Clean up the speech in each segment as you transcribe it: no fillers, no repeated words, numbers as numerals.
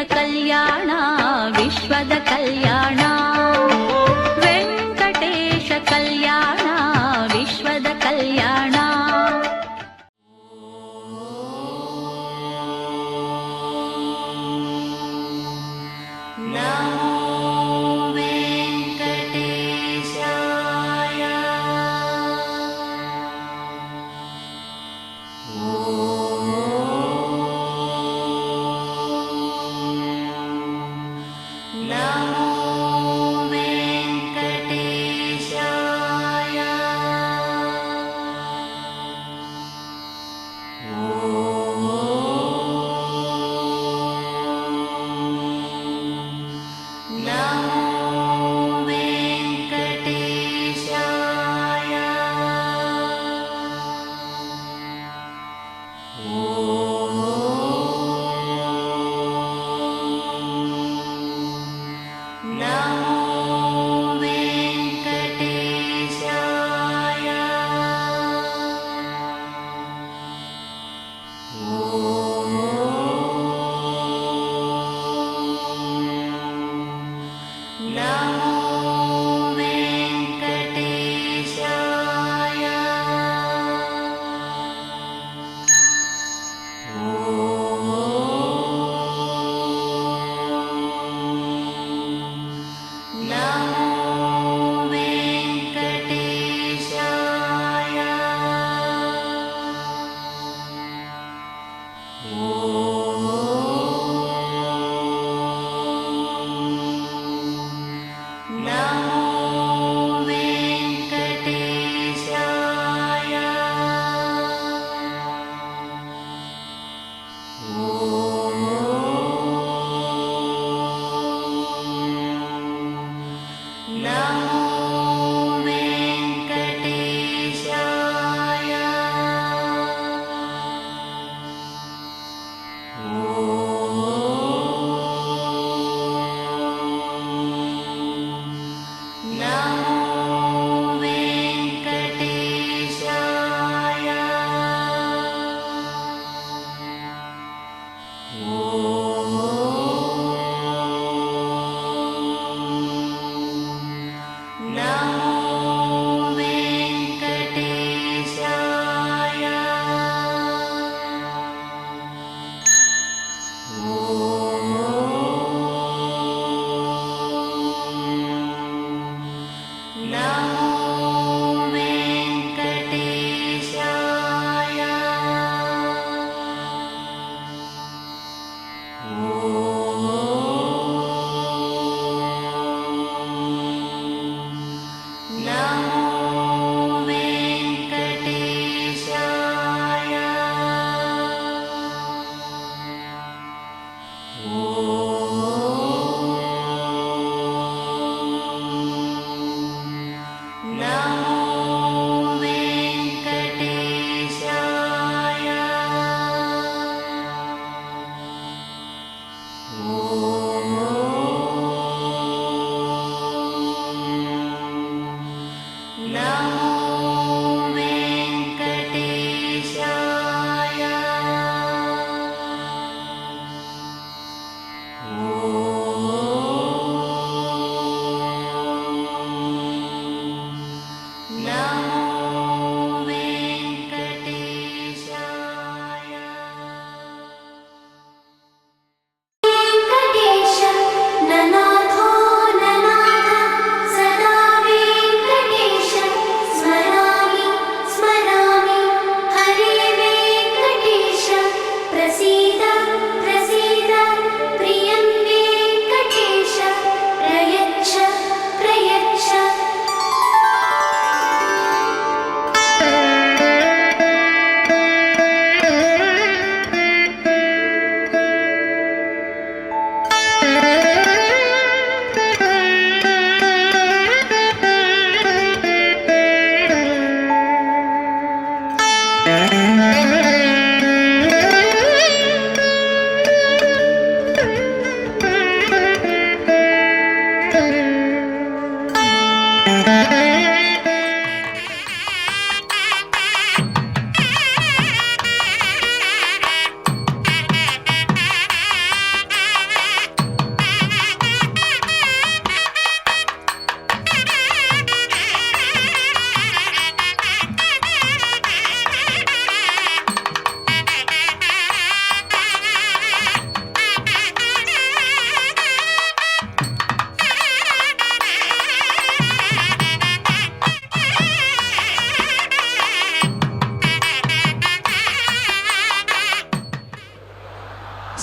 ಕಲ್ಯಾಣ ವಿಶ್ವದ ಕಲ್ಯಾಣ ವೆಂಕಟೇಶ ಕಲ್ಯಾಣ ವಿಶ್ವದ ಕಲ್ಯಾಣ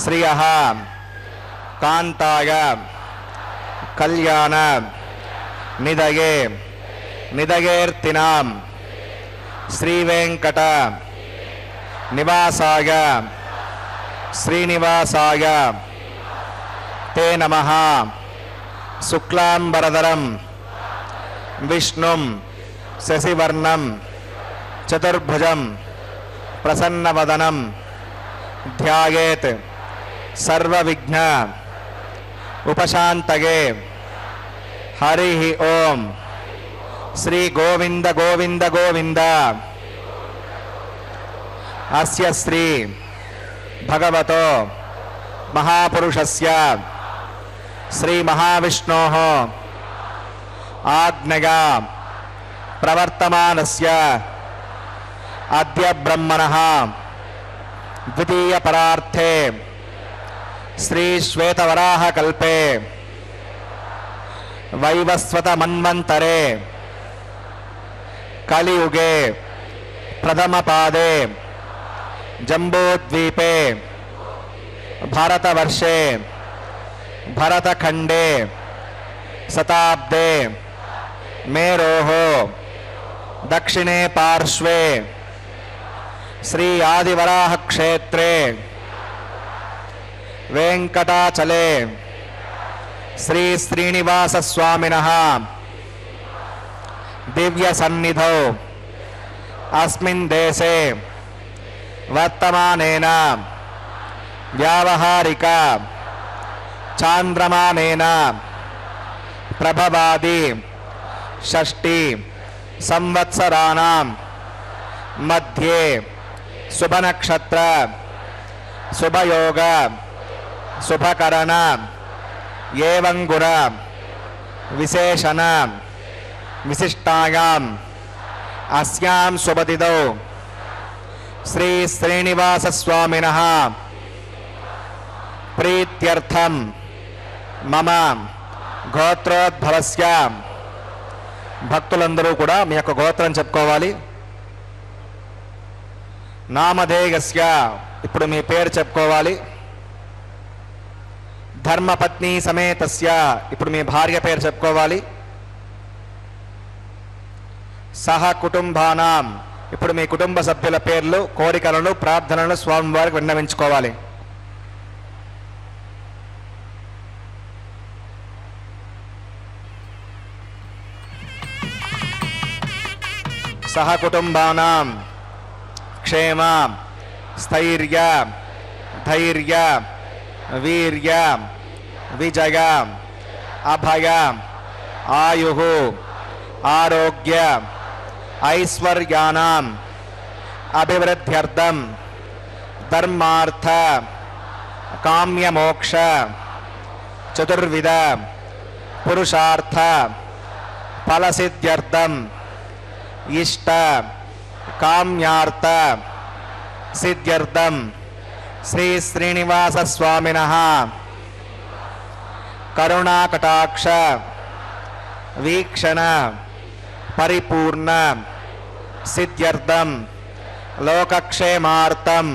శ్రియః కాంతాయ కళ్యాణ నిదయే నిదయేర్తినాం శ్రీవేంకట నివాసాయ శ్రీనివాసాయ తే నమః. శుక్లాంబరధరం విష్ణుం శశివర్ణం చతుర్భుజం ప్రసన్నవదనం ధ్యాయేత్ సర్వవిఘ్న ఉపశాంతయే. హరి ఓం. శ్రీ గోవింద గోవింద గోవింద. అస్య శ్రీ భగవతో మహాపురుషస్య శ్రీ మహావిష్ణోః ఆజ్ఞయా ప్రవర్తమానస్య అద్య బ్రహ్మణః ద్వితీయ పరార్థే శ్రీ శ్వేతవరాహ కల్పే వైవస్వత మన్వంతరే కలియుగే ప్రథమ పాదే జంబూద్వీపే భారతవర్షే భరతఖండే శతాబ్దే మేరోః దక్షిణే పార్శ్వే శ్రీ ఆదివరాహ క్షేత్రే వెంకటాచలే శ్రీ శ్రీనివాస స్వామినః దివ్య సన్నిధౌ అస్మిన్ దేశే వర్తమానేన వ్యావహారిక చాంద్రమానేన ప్రభవాది షష్ఠి సంవత్సరాణం మధ్యే శుభనక్షత్ర శుభయోగ శుభకరణ ఏవంగుణ విశేషణ విశిష్టాయాం అస్యాం శుభతిథౌ శ్రీ శ్రీనివాస స్వామినః ప్రీత్యర్థం మమ గోత్రోద్భవస్య. భక్తులందరూ కూడా మీ యొక్క గోత్రం చెప్పుకోవాలి. నామధేయస్య, ఇప్పుడు మీ పేరు చెప్పుకోవాలి. ధర్మపత్ని సమేతస్య, ఇప్పుడు మీ భార్య పేరు చెప్పుకోవాలి. సహ కుటుంబానాం, ఇప్పుడు మీ కుటుంబ సభ్యుల పేర్లు, కోరికలను, ప్రార్థనలను స్వామివారికి విన్నవించుకోవాలి. సహ కుటుంబానాం క్షేమ స్థైర్య ధైర్య వీర్య విజయ అభయ ఆయుః ఆరోగ్య ఐశ్వర్యానాం అభివృద్ధ్యర్థం ధర్మార్థ కామ్యమోక్ష చతుర్విధ పురుషార్థ ఫలసిద్ధ్యర్థం ఇష్ట కామ్యార్థ సిద్ధ్యర్థం శ్రీ శ్రీనివాస స్వామినః కరుణాకటాక్ష వీక్షణ పరిపూర్ణ సిద్ధ్యర్థం లోకక్షేమార్థం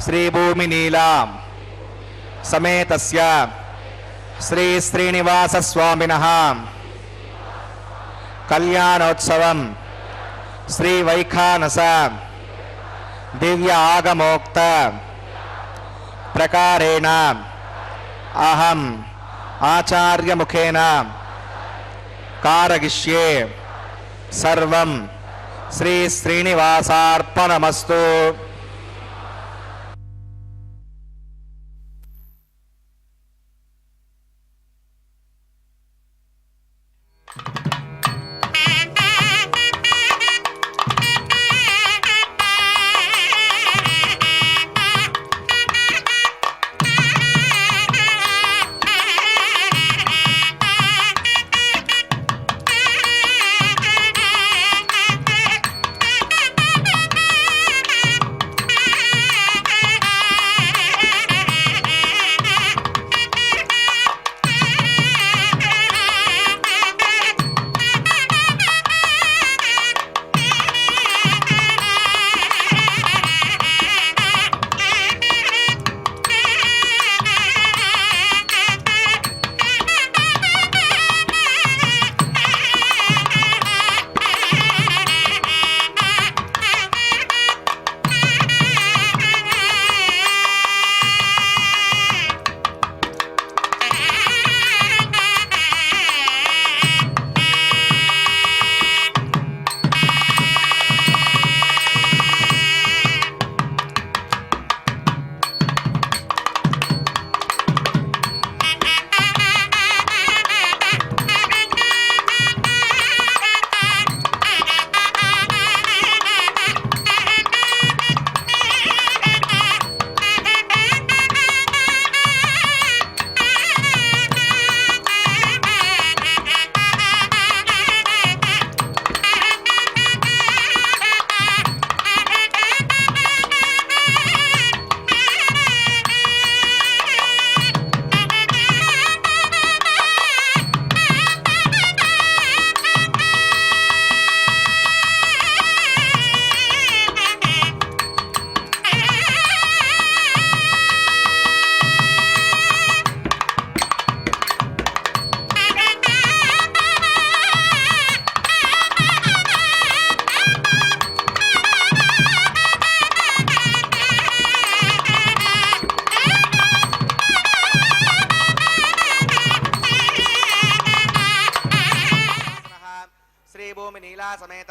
శ్రీభూమినీలా సమేతస్య శ్రీ శ్రీనివాస స్వామినః కళ్యాణోత్సవం శ్రీ వైఖానస దివ్య ఆగమోక్త ప్రకారేణ అహం ఆచార్యముఖేన కారయిష్యే. సర్వం శ్రీ శ్రీనివాసార్పణమస్తు.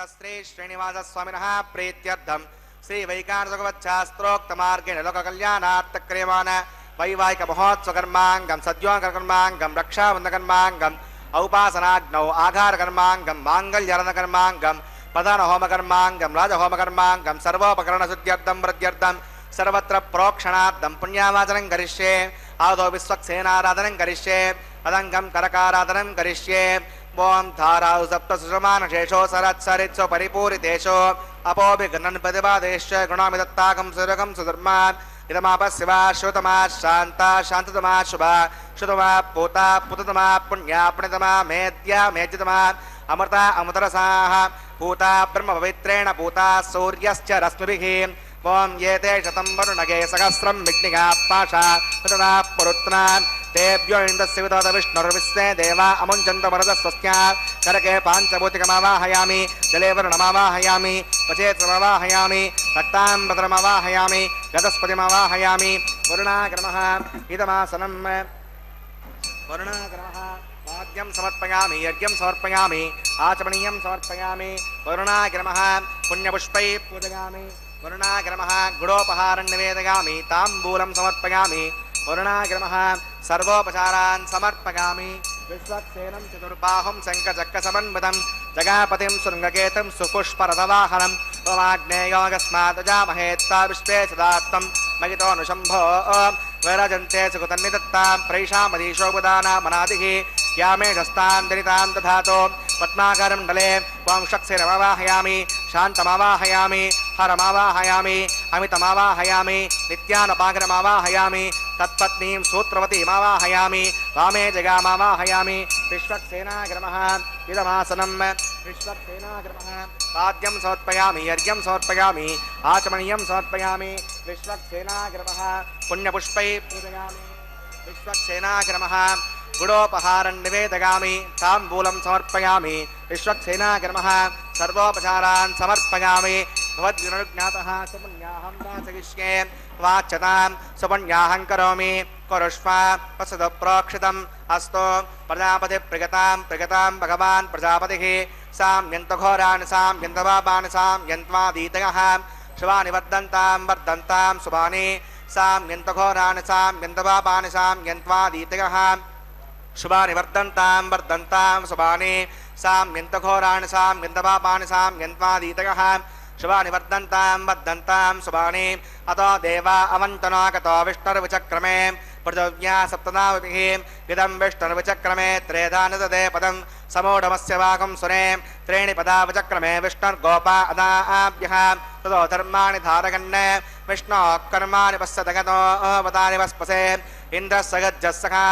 श्री श्रीनिवासस्वामिनः प्रीत्यर्थं श्री वैकानसगवच्छास्त्रोक्तमार्गेण लोककल्याणार्थक्रियमाण वैवाहिकमहोत्सवकर्माङ्गं सद्योकर्माङ्गं रक्षाबन्धकर्माङ्गम् औपासनाग्नौ आघारकर्माङ्गं माङ्गल्यरणकर्माङ्गं प्रधानहोमकर्माङ्गं राजहोमकर्माङ्गं सर्वोपकरणशुद्ध्यर्थं वृद्ध्यर्थं सर्वत्र प्रोक्षणार्थं पुण्यावाचनं करिष्ये आदौ विश्वक्सेनाराधनं करिष्ये अदङ्गं करकाराधनं करिष्ये ओं धाराउ सप्त सुषमानशेषो सरत्सरित्सो परिपूरितेषो अपोभिघ्नन् प्रतिपादेश्च गुणामि दत्ताकं सुरकं सुधर्मान् इदमापस्यवा श्रुतमा शान्ता शान्ततमा शुभा श्रुतमा पूता पुततमा पुण्या पुण्यतमा मेद्या मेद्यतमा अमृता अमृतरसाः पूता ब्रह्मपवित्रेण पूता सूर्यश्च रश्मिभिः ओं ये ते शतं वरुणगे सहस्रं विघ्निका पाशा तदा पुरुत्नान् तेभ्यो इन्द्रस्य विदोद विष्णुर्विश्वे देवा अमुञ्चन्त वरदस्वस्त्या करके पाञ्चभूतिकमावाहयामि जले वरुणमावाहयामि पचेत्रमावाहयामि रक्ताम्बरमावाहयामि गतस्पतिमावाहयामि वरुणाक्रमः इदमासनं वरुणाक्रमः वाद्यं समर्पयामि यज्ञं समर्पयामि आचमनीयं समर्पयामि वरुणाक्रमः पुण्यपुष्पैः पूजयामि वरुणाक्रमः गुडोपहारं निवेदयामि ताम्बूलं समर्पयामि वरुणाक्रमः सर्वोपचारान् समर्पयामि विश्वक्सेनं चतुर्बाहुं शङ्खचक्रसमन्वितं जगापतिं शृङ्गकेतुं सुपुष्परथवाहनं त्वमाग्नेयोगस्मादजामहे त्वा विश्वे सदात्तं महितोऽनुशम्भो वैराजन्ते सुकृतन्निदत्तां प्रैषामधीशोपदानामनादिः यामे शस्तां दरितां दधातो पद्माकरं डले वांशक्सेनमावाहयामि शान्तमावाहयामि हरमावाहयामि अमितमावाहयामि नित्यानपाकरमावाहयामि तत्पत्नीं सूत्रवतीमावाहयामि वामे जगामावाहयामि विश्वक्सेनाग्रमः इदमासनं विश्वक्सेनाग्रमः पाद्यं समर्पयामि यज्ञं समर्पयामि आचमनीयं समर्पयामि विश्वक्सेनाग्रमः पुण्यपुष्पैः पूजयामि विश्वक्सेनाग्रमः गुडोपहारं निवेदयामि ताम्बूलं समर्पयामि विश्वक्सेनाग्रमः सर्वोपचारान् समर्पयामि भवद्विनुज्ञातः सुपुण्याहं वाचयिष्ये वाच्यतां सुपुण्याहं करोमि कुरुष्व वसतु प्रोक्षितम् अस्तु प्रजापतिप्रियतां भगवान् प्रजापतिः साम्यन्तघोराणि साम्यन्तपापानि साम्यन्त्वादीतयः शुभानि वर्धन्तां शुभानि साम्यन्तघोराणि साम्यन्तपापानि साम्यन्त्वादीतयः शुभानि वर्धन्तां शुभानि साम्यन्तघोराणि साम्यन्तपापानि साम्यन्त्वादीतयः शुभानि वर्धन्तां शुभानि अतो देवा अवन्तनागतो विष्णुर्विचक्रमे पृथिव्या सप्तनाभिः इदं विष्णुर्विचक्रमे त्रेधा निददे पदं समूढमस्य वाकं सुरे त्रीणि पदा विचक्रमे विष्णुर्गोपा अदाभ्यः ततो धर्माणि धारयन् विष्णोः कर्माणि पश्यतगतो पदानि वस्पसे इन्द्रस्य गज्जस्सखा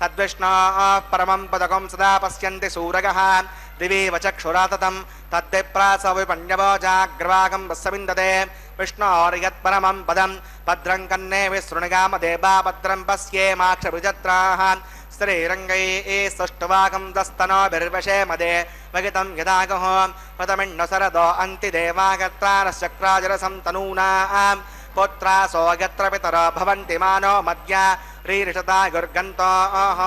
तद्विष्णोः परमं पदकं सदा पश्यन्ति सूरयः दिवि वचक्षुराततं तद्विप्रासविपण्यवोजाग्रवागं वस्सविन्दते विष्णोर्यत्परमं पदं भद्रं कन्ने विसृणुगाम देवा भद्रं पश्येमाक्षभिजत्राः स्त्रीरङ्गैः सुष्ठुवागं दस्तनोभिर्वशे मदे वगितं यदागः प्रथमिण्णसरदो अन्तिदेवागत्रारश्चक्राजरसं तनूनां पुत्रासो यत्र पितरो भवन्ति मानो मद्या रीरिषता गुर्गन्तोः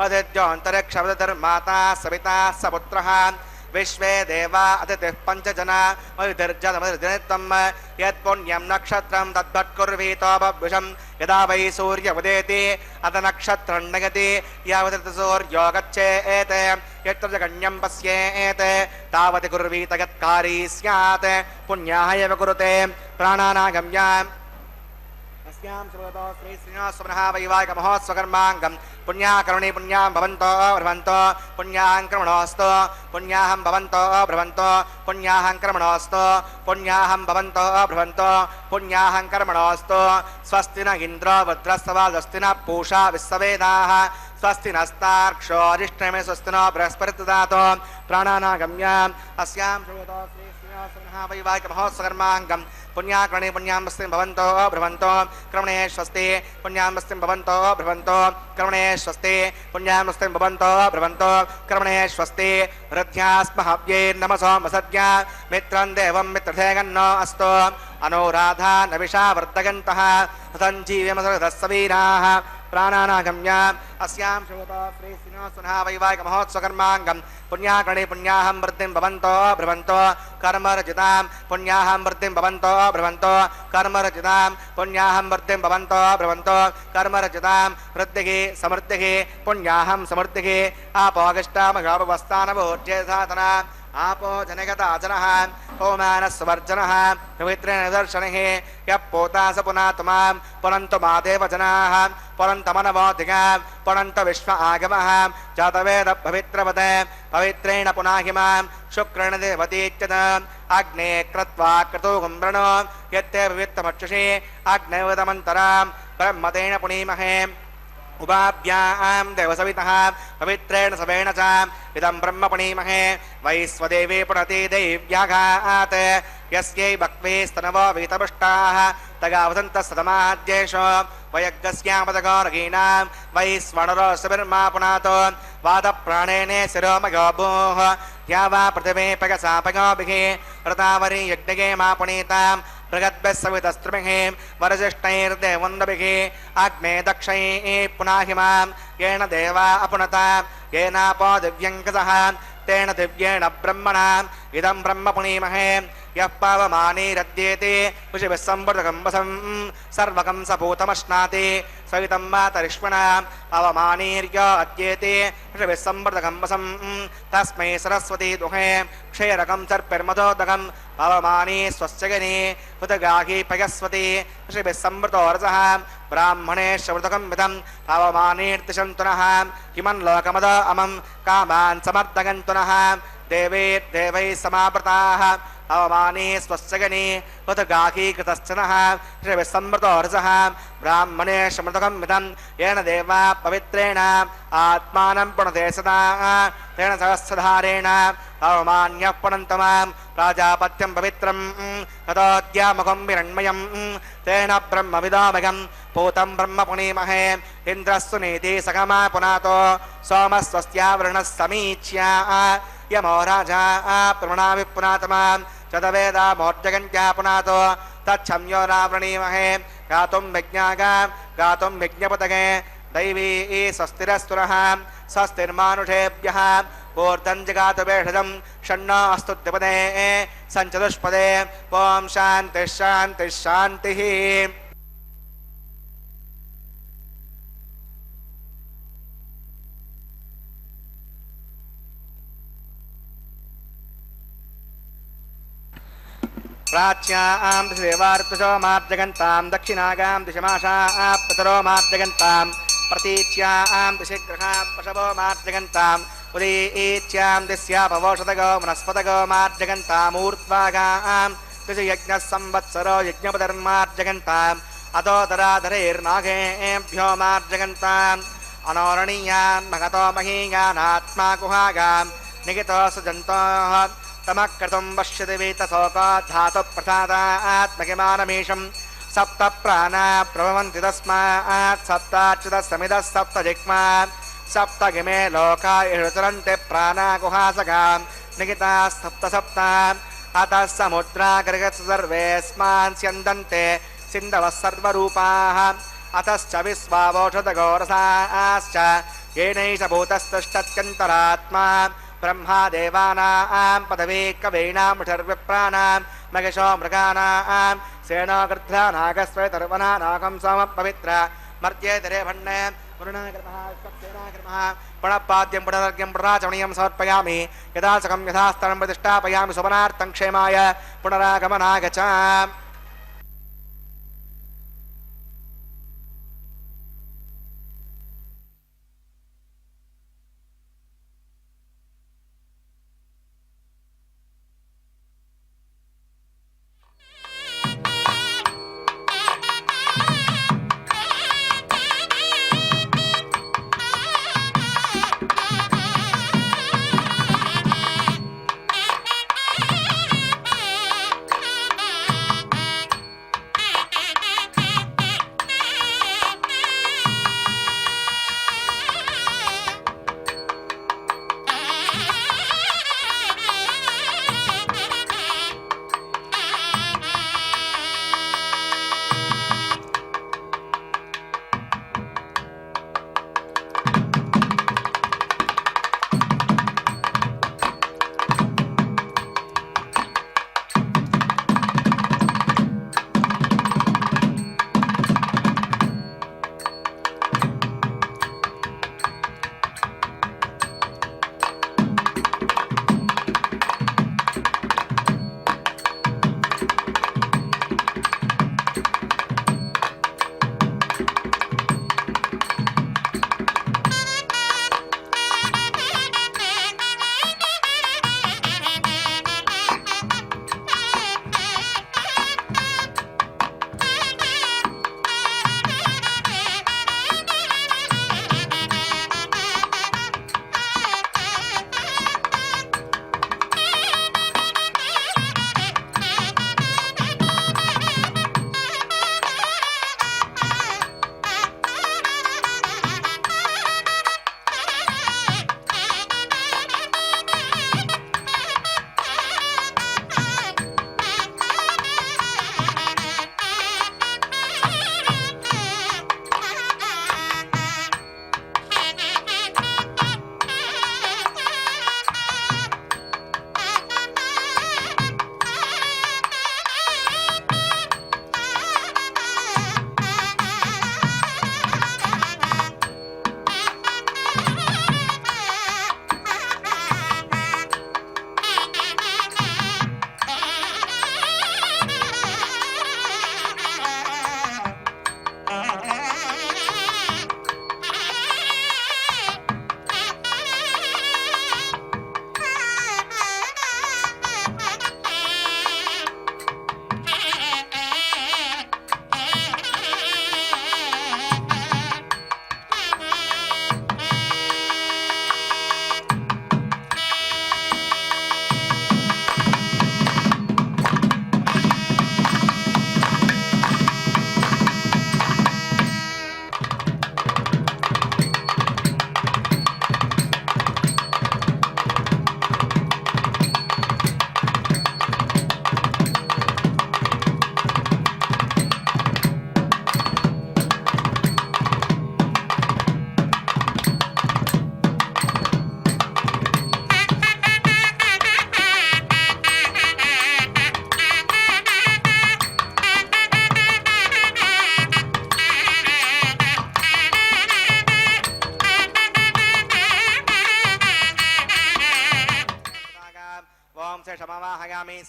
अदित्योऽन्तरिक्षवदतिर्माता सविता सपुत्रः विश्वे देवा अतिथिः पञ्चजना मयुधिर्जतमधिर्जनित्वं यत्पुण्यं नक्षत्रं तद्भट्कुर्वीतो बभ्युषं यदा वै सूर्यमुदेति अथ नक्षत्रं नयति यावत् सूर्यो गच्छेत् यत्र जगण्यं पश्येत् तावत् कुर्वीत यत्कारी स्यात् पुण्याः एव कुरुते प्राणानागम्य अस्यां श्रीमतो श्री श्रीनिवाससुमनः वैवाहिकमहोत्सवकर्माङ्गं पुण्याकरुणी पुण्यां भवन्तो भ्रमन्तो पुण्याङ्क्रमणोऽस्तु पुण्याहं भवन्तो भ्रमन्तो पुण्याहङ्क्रमणोऽस्तु पुण्याहं भवन्तो भ्रमन्तो पुण्याहङ्कर्मणोऽस्तु स्वस्ति न इन्द्रो वज्रस्तवा स्वस्ति न पूषा विश्ववेदाः स्वस्ति नस्तार्क्ष्यो अरिष्टमे स्वस्ति नो बृहस्पतिर्दधातु प्राणानागम्य अस्यां श्रीमतो श्री श्रीनिवाससुमनः वैवाहिकमहोत्सवकर्माङ्गं पुण्याकरुणी पुण्यां वस्तिं भवन्तो भ्रमन्तो क्रमणे स्वस्ति पुण्यां वस्तिं भवन्तो भ्रमन्तो क्रमणे स्वस्ति पुण्यां वस्तिं भवन्तो भ्रमन्तो क्रमणे स्वस्ति हृद्यास्महव्ये नमसो मसद्या मित्रं देवं मित्रधेगन्नो अस्तु अनुराधा नविषा वर्धयन्तः सञ्जीव्यमसृतस्वीराः प्राणानागम्य अस्यां श्रोतो श्रीसिनो सुनः वैवाहिक महोत्सवकर्माङ्गं पुण्याकणे पुण्याहं वृद्धिं भवन्तो भ्रवन्तो कर्मरजितां पुण्याहं वृद्धिं भवन्तो भ्रवन्तो कर्मरजितां पुण्याहं वृद्धिं भवन्तो भ्रवन्तो कर्मरजितां वृद्धिः समृद्धिः पुण्याहं समृद्धिः आपोगष्टामगापवस्थानभोज्ये साधना आपो जनगता जनः ओमानस्वर्जनः पवित्रेण दर्शनैः यः पोतास पुनात्मां पुनन्तु मादेव जनाः पुनन्तमनवोधिका पुनन्त विश्व आगमः जातवेद पवित्रवते पवित्रेण पुनाहिमां शुक्रेण देवतीत्यत अग्ने कृत्वा क्रतुगुं वृणो यत्ते पवित्रमक्षुषि अग्नेवदमन्तरां ब्रह्मतेन पुनीमहे उपाभ्यां देवसवितः पवित्रेण सवेण च इदं ब्रह्म पुनीमहे वैश्वदेवे पुनति दैव्याघात् यस्यै भक्वे स्तनवो वीतपुष्टाः तगावसन्तः सतमाद्येषु वयज्ञस्यामदगोरगीणां वैश्वणरो सुबिर्मा पुनातो वादप्राणेन शिरोमयो भूः या वा पृथिवे पगसापगोभिः ऋतावरी यज्ञगे मा पुनीतां बृहद्भिः सवितस्त्रिभिः वरजिष्ठैर्देवन्दभिः अग्ने दक्षैः पुनाहिमां येन देवा अपुनता येनापो दिव्यङ्कसः तेन दिव्येण ब्रह्मणा इदं ब्रह्म पुनीमहे यः पावमानीरद्येते ऋषिभिः संवर्धकं वसं सर्वकं सपूतमश्नाति सवितं मातरिष्मणा अवमानीर्य अद्येते ऋषिभिः संवर्धकं वसं तस्मै सरस्वती दुहे क्षीरकं सर्पिर्मधोदकम् अवमानी स्वस्यगनी हुतगाही पयस्वती ऋषिभिः संवृतोरसः ब्राह्मणे श्रवृतकं विधम् अवमानीर्दिशन्तुनः किमन् लोकमद अमं कामान् समर्दगन्तुनः देवैः समावृताः अवमानी स्वस्यगनी हुतगाही कृतश्चनः ऋषिभिः संवृतोरसः ब्राह्मणे श्रवृतकं विधम् येन देवा पवित्रेण आत्मानं पुनते सदा तेन सहस्रधारेण अवमान्यः पुनन्तमां प्राजापत्यं पवित्रं ततोऽद्यामुखं विरण्मयं तेन ब्रह्मविदोमयं पूतं ब्रह्म पुनीमहे इन्द्रस्तु नीति सगमा पुनातो सोमस्वस्यावृणः समीच्या यमो राजा प्रवणामि पुनातमां चतवेदा मोर्जगन्त्या पुनातो तच्छम्यो रावृणीमहे गातुं विज्ञपतगे दैवी स्वस्तिरस्तुनः स्वस्तिर्मानुषेभ्यः ऊर्ध्वं जगातु भेषजं षण्णो अस्तु द्विपदे सञ्चतुष्पदे ॐ शान्तिः शान्तिः शान्तिः प्राच्यां दिशदेवार्तुशो मार्जगन्तां दक्षिणागां दिशमाशाः पितरो मार्जगन्तां प्रतीच्यां दिशिग्रहा पशवो मार्जगन्ताम् उदीच्यां दिस्यापवोषधगो वनस्पतगो मार्जगन्तामूर्ध्वागां दिशयज्ञः संवत्सरो यज्ञपधर्मार्जगन्ताम् अतोदराधरैर्नागेभ्यो मार्जगन्ताम् अनोरणीयान् महतो महीयानात्मा कुहागां निगितो सुजन्तोः तमक्रतुं पश्यति वीतशोकाधातुप्रसादात्मकिमानमीशं सप्त प्राणा प्रभवन्ति तस्मात् सप्ताच्युतः समिदः सप्त जिह्मा सप्तगिमे लोका इषुचरन्ते प्राणा गुहासगां निगिताः सप्त सप्त अतः समुद्रा गृहस्य सर्वेऽस्मान् स्यन्दन्ते सिन्धवः सर्वरूपाः अतश्च विश्वावोषधघोरसाश्च येनैष भूतस्तुष्टत्यन्तरात्मा ब्रह्मा देवानां पदवी कवीनां मगिषो मृगानां सेनो गृध्रा नागस्वेतर्वना नागं सोमपवित्र मर्त्ये तिरे भण्णे पुनःपाद्यं पुनर्घ्यं पुनराचमनीयं समर्पयामि यथासकं यथास्तरं प्रतिष्ठापयामि सुमनार्थं क्षेमाय पुनरागमनागच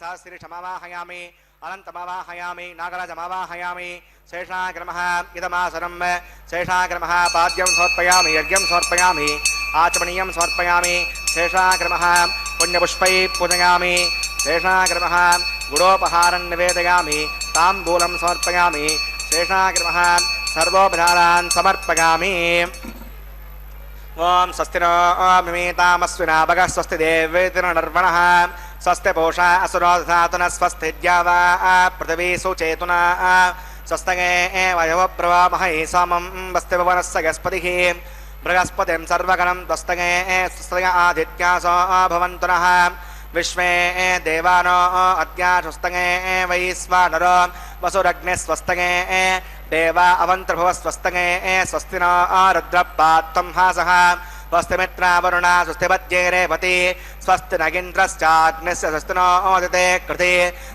सहस्रीशमावाहयामि अनन्तमावाहयामि नागराजमावाहयामि शेषाग्रमः इदमासनं शेषाग्रमः पाद्यं समर्पयामि यज्ञं समर्पयामि आचमनीयं समर्पयामि शेषाग्रमः पुण्यपुष्पैः पूजयामि शेषाग्रमः गुडोपहारं निवेदयामि ताम्बूलं समर्पयामि शेषाग्रमः सर्वोपचारान् समर्पयामि ओम स्वस्ति नो मिमीतामस्विना भगः स्वस्ति देवेतिनो नर्वणः स्वस्ति पूषा असुरो दधातु न स्वस्ति द्यावा पृथिवी सुचेतुना स्वस्तगे वयव प्रवामहै सोमं वस्ति भुवनस्य गस्पतिः बृहस्पतिं सर्वगणं स्वस्तगे स्वस्तग आदित्यासो भवन्तु नः विश्वे देवानो अद्या स्वस्तगे वैश्वानरो वसुरग्ने स्वस्तगे देवा अवंतर्भुव स्वस्तगे स्वस्ति नो रुद्रपात्तं हासः स्वस्ति मित्रा वरुणा स्वस्ति पद्ये रेवती स्वस्ति नगिन्द्रश्चाग्निस्य स्वस्ति नो ओदिते कृते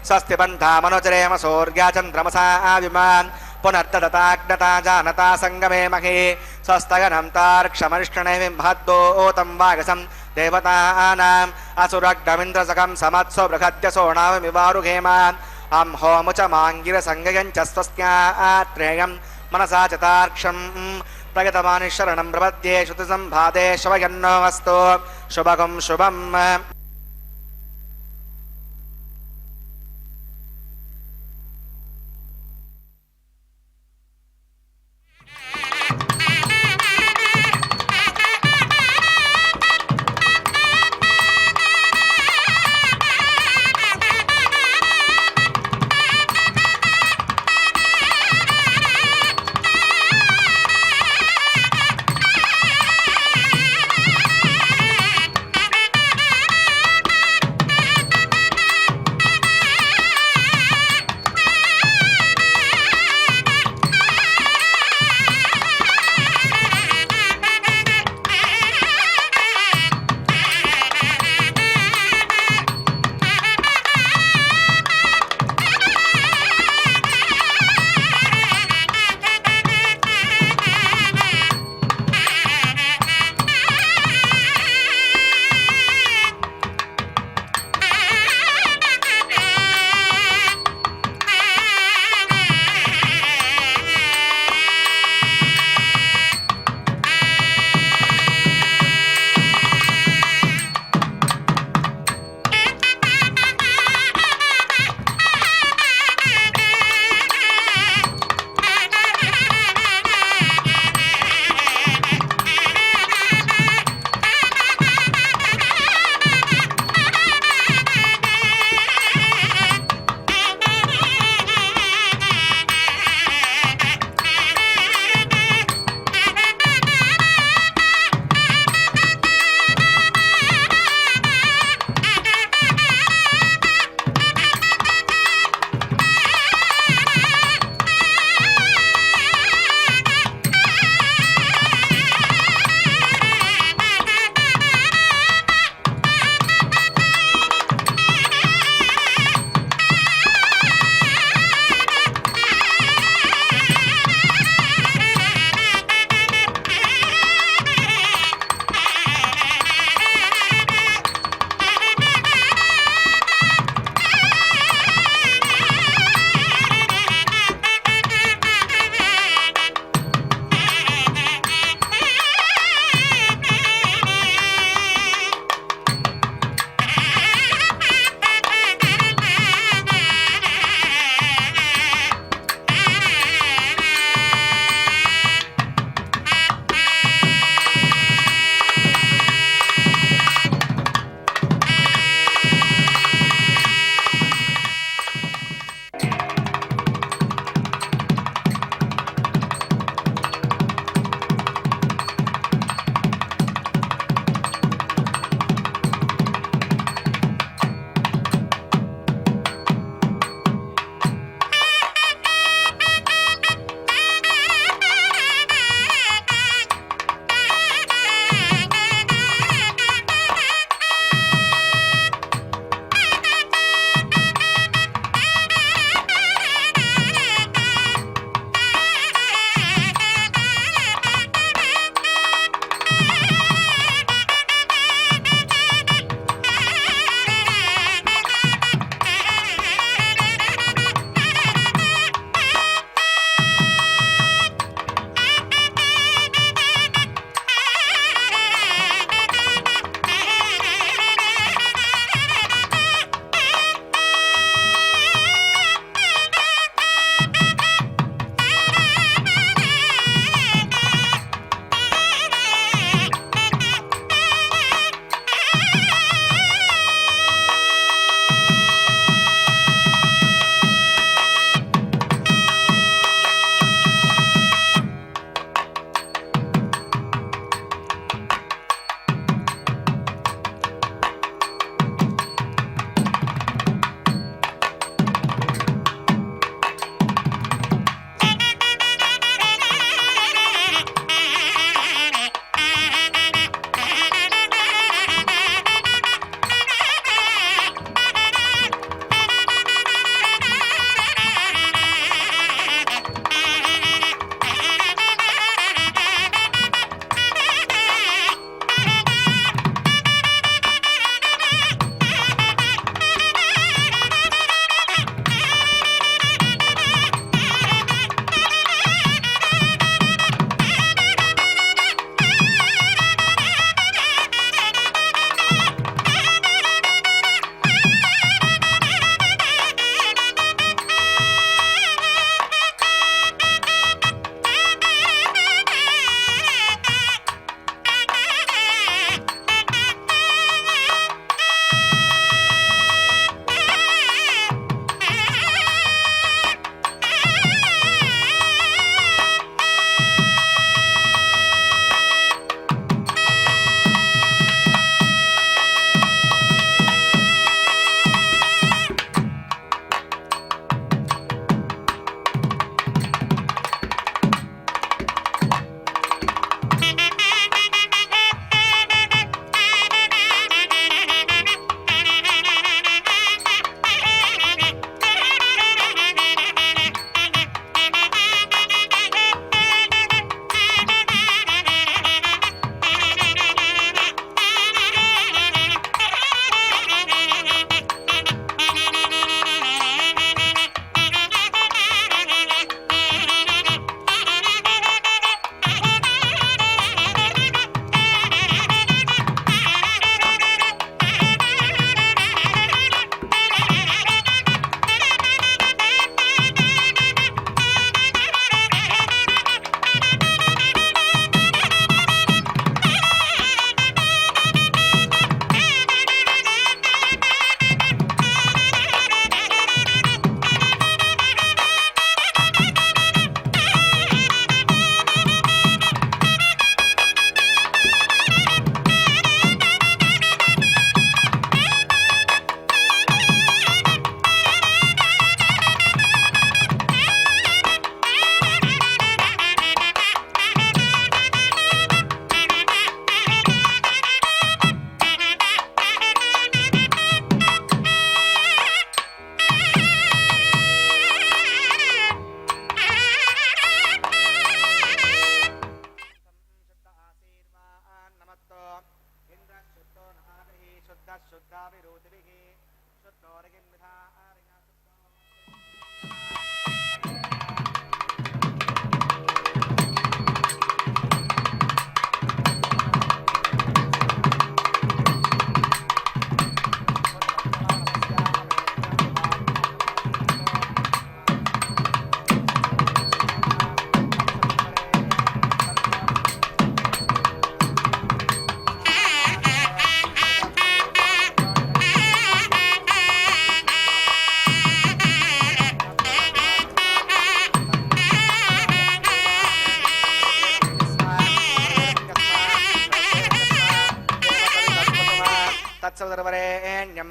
स्वस्ति पन्था मनुचरेम सूर्या चन्द्रमसा विमान् पुनर्तदताग्नता जानता संगमे महे स्वस्तगनं तार्क्षमनिष्ठने बिम्भद्दोतं वागसं देवतानाम् असुरग्नमिन्द्रसकं समत्सो बृहद्यसो नावमिवारुहेमान् अं होमुच माङ्गिरसङ्गयञ्च स्वस्यात्रेयं मनसा च तार्क्षं प्रगतमानि शरणं प्रपद्ये श्रुतिसम्भादे शवयन्नो अस्तु शुभगं शुभम्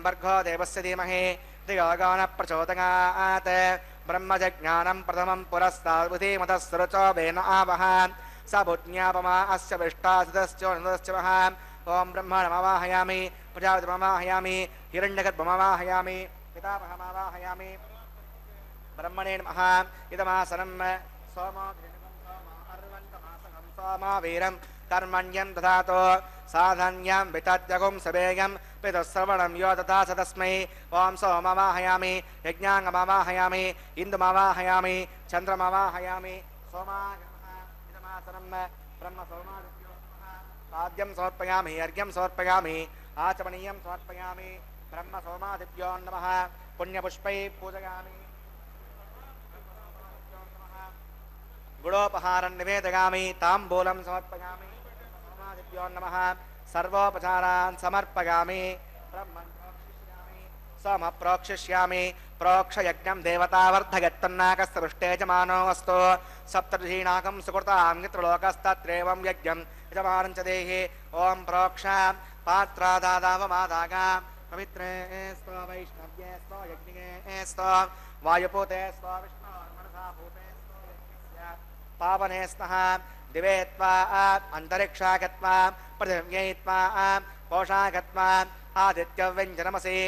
भर्गो देवस्य धीमहि धियो यो नः प्रचोदयात् ब्रह्मजज्ञानं प्रथमं पुरस्ताद्बुधिमतस्सृचो वेन आवह स बुज्ञापमा अस्य विष्टासितश्चो निदश्च वः ॐ ब्रह्मणमवाहयामि प्रजापतिमवाहयामि हिरण्यगर्भमवाहयामि पितामहमवाहयामि ब्रह्मणे नमः इदमासनं सोमो सोमा वीरं कर्मण्यं दधातो साधन्यं वितत्यगुं सवेयं पितुश्रवणं यो ददास तस्मै ॐ सोमवाहयामि यज्ञाङ्गमवाहयामि इन्दुमवाहयामि चन्द्रमवाहयामि सोमासनं ब्रह्मसोमादिभ्यो आद्यं समर्पयामि अर्घ्यं समर्पयामि आचमनीयं समर्पयामि ब्रह्मसोमादिभ्यो नमः पुण्यपुष्पैः पूजयामि गुडोपहारं निवेदयामि ताम्बूलं समर्पयामि सोमादिभ्यो नमः सर्वोपचारान् समर्पयामि ब्रह्मं प्रोक्षिष्यामि सोम प्रोक्षिष्यामि प्रोक्षयज्ञं देवतावर्धयत्तन्नाकस्तृष्टेजमानो अस्तु सप्तऋषीणाकं सुकृतां मित्रलोकस्तत्रैवं यज्ञं यजमानं च देहि ॐ प्रोक्ष पात्रादादावमादागा पवित्रे स्व वैष्णव्ये स्व यज्ञे स्व वायुपूते स्व विष्णो मनसा भूते पावने स्नः दिवे त्वा अंतरिक्षा गत्वा पृथिव्यै त्वा पोषा गत्वा आदित्यव्यञ्जनमसि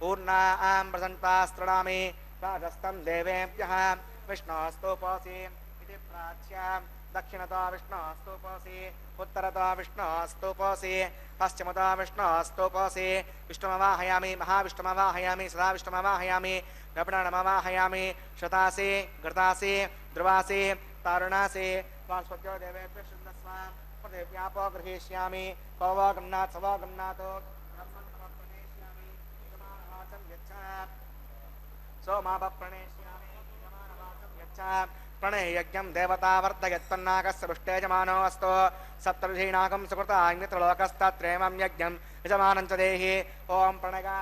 ऊर्णां प्रसन्तास्तृणामि प्रातस्तं देवेभ्यः विष्णोस्तुपोऽसि इति प्राच्या दक्षिणतो विष्णोस्तुपोऽसि उत्तरतो विष्णोस्तुपोऽसि पश्चिमतो विष्णोस्तुपोऽसि विष्णुमवाहयामि महाविष्णुमवाहयामि सदा विष्णुमवाहयामि गपणमवाहयामि शतासि घृतासि ध्रुवासि तारुणासि वास्पत्यो देवेभ्यः शुद्धस्व पृथिव्यापो गृहीष्यामि को वो गन्नात् स वो गन्नात् प्रणेष्यामि यजमानवाचं यच्छ सोमापप्रणेष्यामि यजमानवाचं यच्छ प्रणययज्ञं देवतावर्धयत्तन्नाकस्य पुष्टेजमानो अस्तु सप्तऋषीणाकं सुकृताग्नित्रलोकस्तत्रैवं यज्ञं यजमानं च देहि ॐ प्रणगा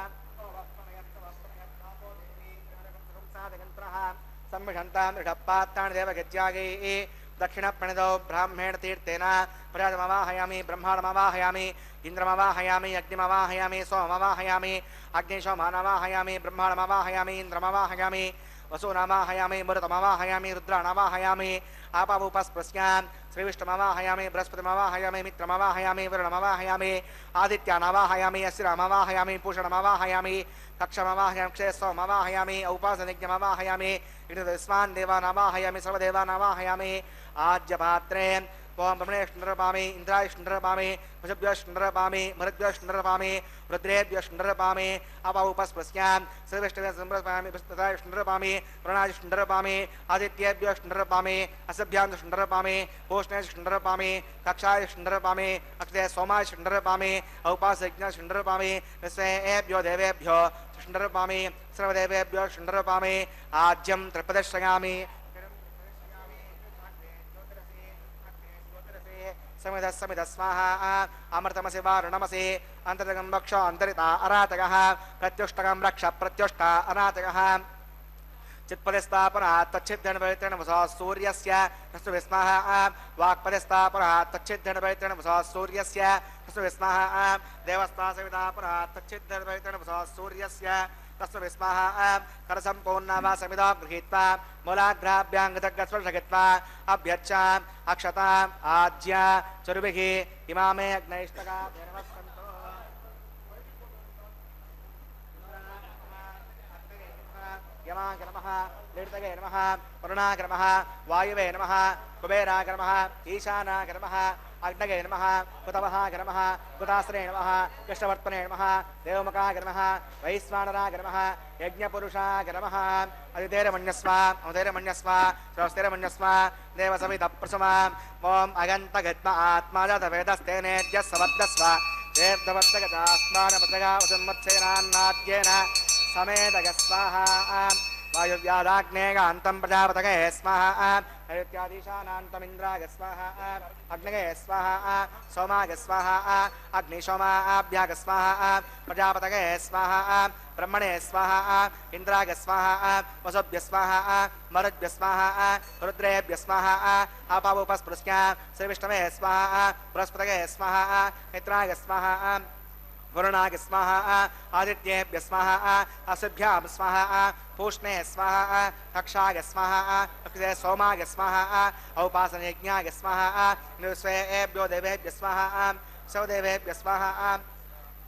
सम्मिषन्तां ऋषपात्राणि देवगज्यागैः दक्षिणप्रणितौ ब्राह्मेण तीर्थेन प्रजातमवाहयामि ब्रह्माणमवाहयामि इन्द्रमवाहयामि अग्निमवाहयामि सोममवाहयामि अग्निशोमानवाहयामि ब्रह्माणमवाहयामि इन्द्रमवाहयामि वसूनावाहयामि मरुतमवाहयामि रुद्राणवाहयामि आपावुपस्पृश्यां श्रीविष्णुमवाहयामि बृहस्पतिमवाहयामि मित्रमवाहयामि वरुणमवाहयामि आदित्यानवाहयामि अस्थिरामवाहयामि पूषणमवाहयामि कक्षमवाहयामि क्षेत्रमवाहयामि औपासनिज्ञमवाहयामि इन्द्रस्वान् देवानवाहयामि सर्वदेवानवाहयामि आज्यपात्रे ओम ब्रह्मणेष्णरपामि इन्द्रायष्णरपामि वशुभ्यष्णरपामि मरुद्भ्यष्णरपामि रुद्रेभ्यष्णरपामि अपावुपस्पृश्यां सर्वष्टव्यसंरपामि बृहस्पतिष्णरपामि वरुणायष्णरपामि आदित्येभ्यष्णरपामि असभ्यान्तष्णरपामि पूष्णेष्णरपामि कक्षायष्णरपामि अक्षते सोमायष्णरपामि औपासयज्ञष्णरपामि विश्वेभ्यो देवेभ्यो ष्णरपामि सर्वदेवेभ्यो ष्णरपामि आज्यं त्रिपदश्रयामि समिधः समिधः स्वाहा अमृतमसि वारुणमसि अन्तर्गं रक्ष अन्तरिता अरातकः प्रत्युष्टकं रक्ष प्रत्युष्ट अनातकः चित्पदिस्थापनात् तच्छिद्धनपवित्रेण वसः सूर्यस्य तस्य विस्मः वाक्पदिस्थापनात् तच्छिद्धनपवित्रेण वसः सूर्यस्य तस्य विस्मः देवस्तासवितापनात् तच्छिद्धनपवित्रेण वसः सूर्यस्य तस्य विस्मः करसम्पूर्णा वा समिधा गृहीत्वा मूलाग्राभ्याङ्गतगस्पर्शगित्वा अभ्यर्च अक्षता आज्य चरुभिः इमामे अग्नैष्टका यमाय नमः लीर्तगे नमः वरुणाय नमः वायुवे नमः कुबेराय नमः ईशानाय नमः अग्नगे नमः कुतवहाय नमः कुतास्त्रे नमः कृष्णवर्त्मने नमः देवमुखाय नमः वैश्वानराय नमः यज्ञपुरुषाय नमः अदितेरमन्यस्व अमुतेरमन्यस्व स्वस्तिरमन्यस्व देवसवितप्रसमा ॐ अगन्तगत्म आत्माजातवेदस्तेनेद्यः सवद्दस्व देवदवर्तगतास्मानपतगा वसुन्मत्सेनान्नाद्येन समेतगः स्वाहा वायुव्यादाग्नेगान्तं प्रजापतगे स्वाहा नैत्यादीशानान्तमिन्द्राय स्वाहा अग्नगे स्वाहा सोमाय स्वाहा अग्निशोमाभ्याग स्वाहा प्रजापतगे स्वाहा ब्रह्मणे स्वाहा इन्द्राय स्वाहा वसुभ्य स्वाहा मरुद्भ्य स्वाहा रुद्रेभ्य स्वाहा आपावुपस्पृश्य श्रीविष्णवे स्वाहा बृहस्पतगे स्वाहा मित्राय स्वाहा वरुणाय स्वाहा आदित्येभ्य स्वाहा असुभ्यां स्वाहा पूष्णे स्वाहा कक्षाय स्वाहा अक्षय सोमाय स्वाहा औपासनयज्ञाय स्वाहा स्वेभ्यो देवेभ्य स्वाहा सौदेवेभ्य स्वाहा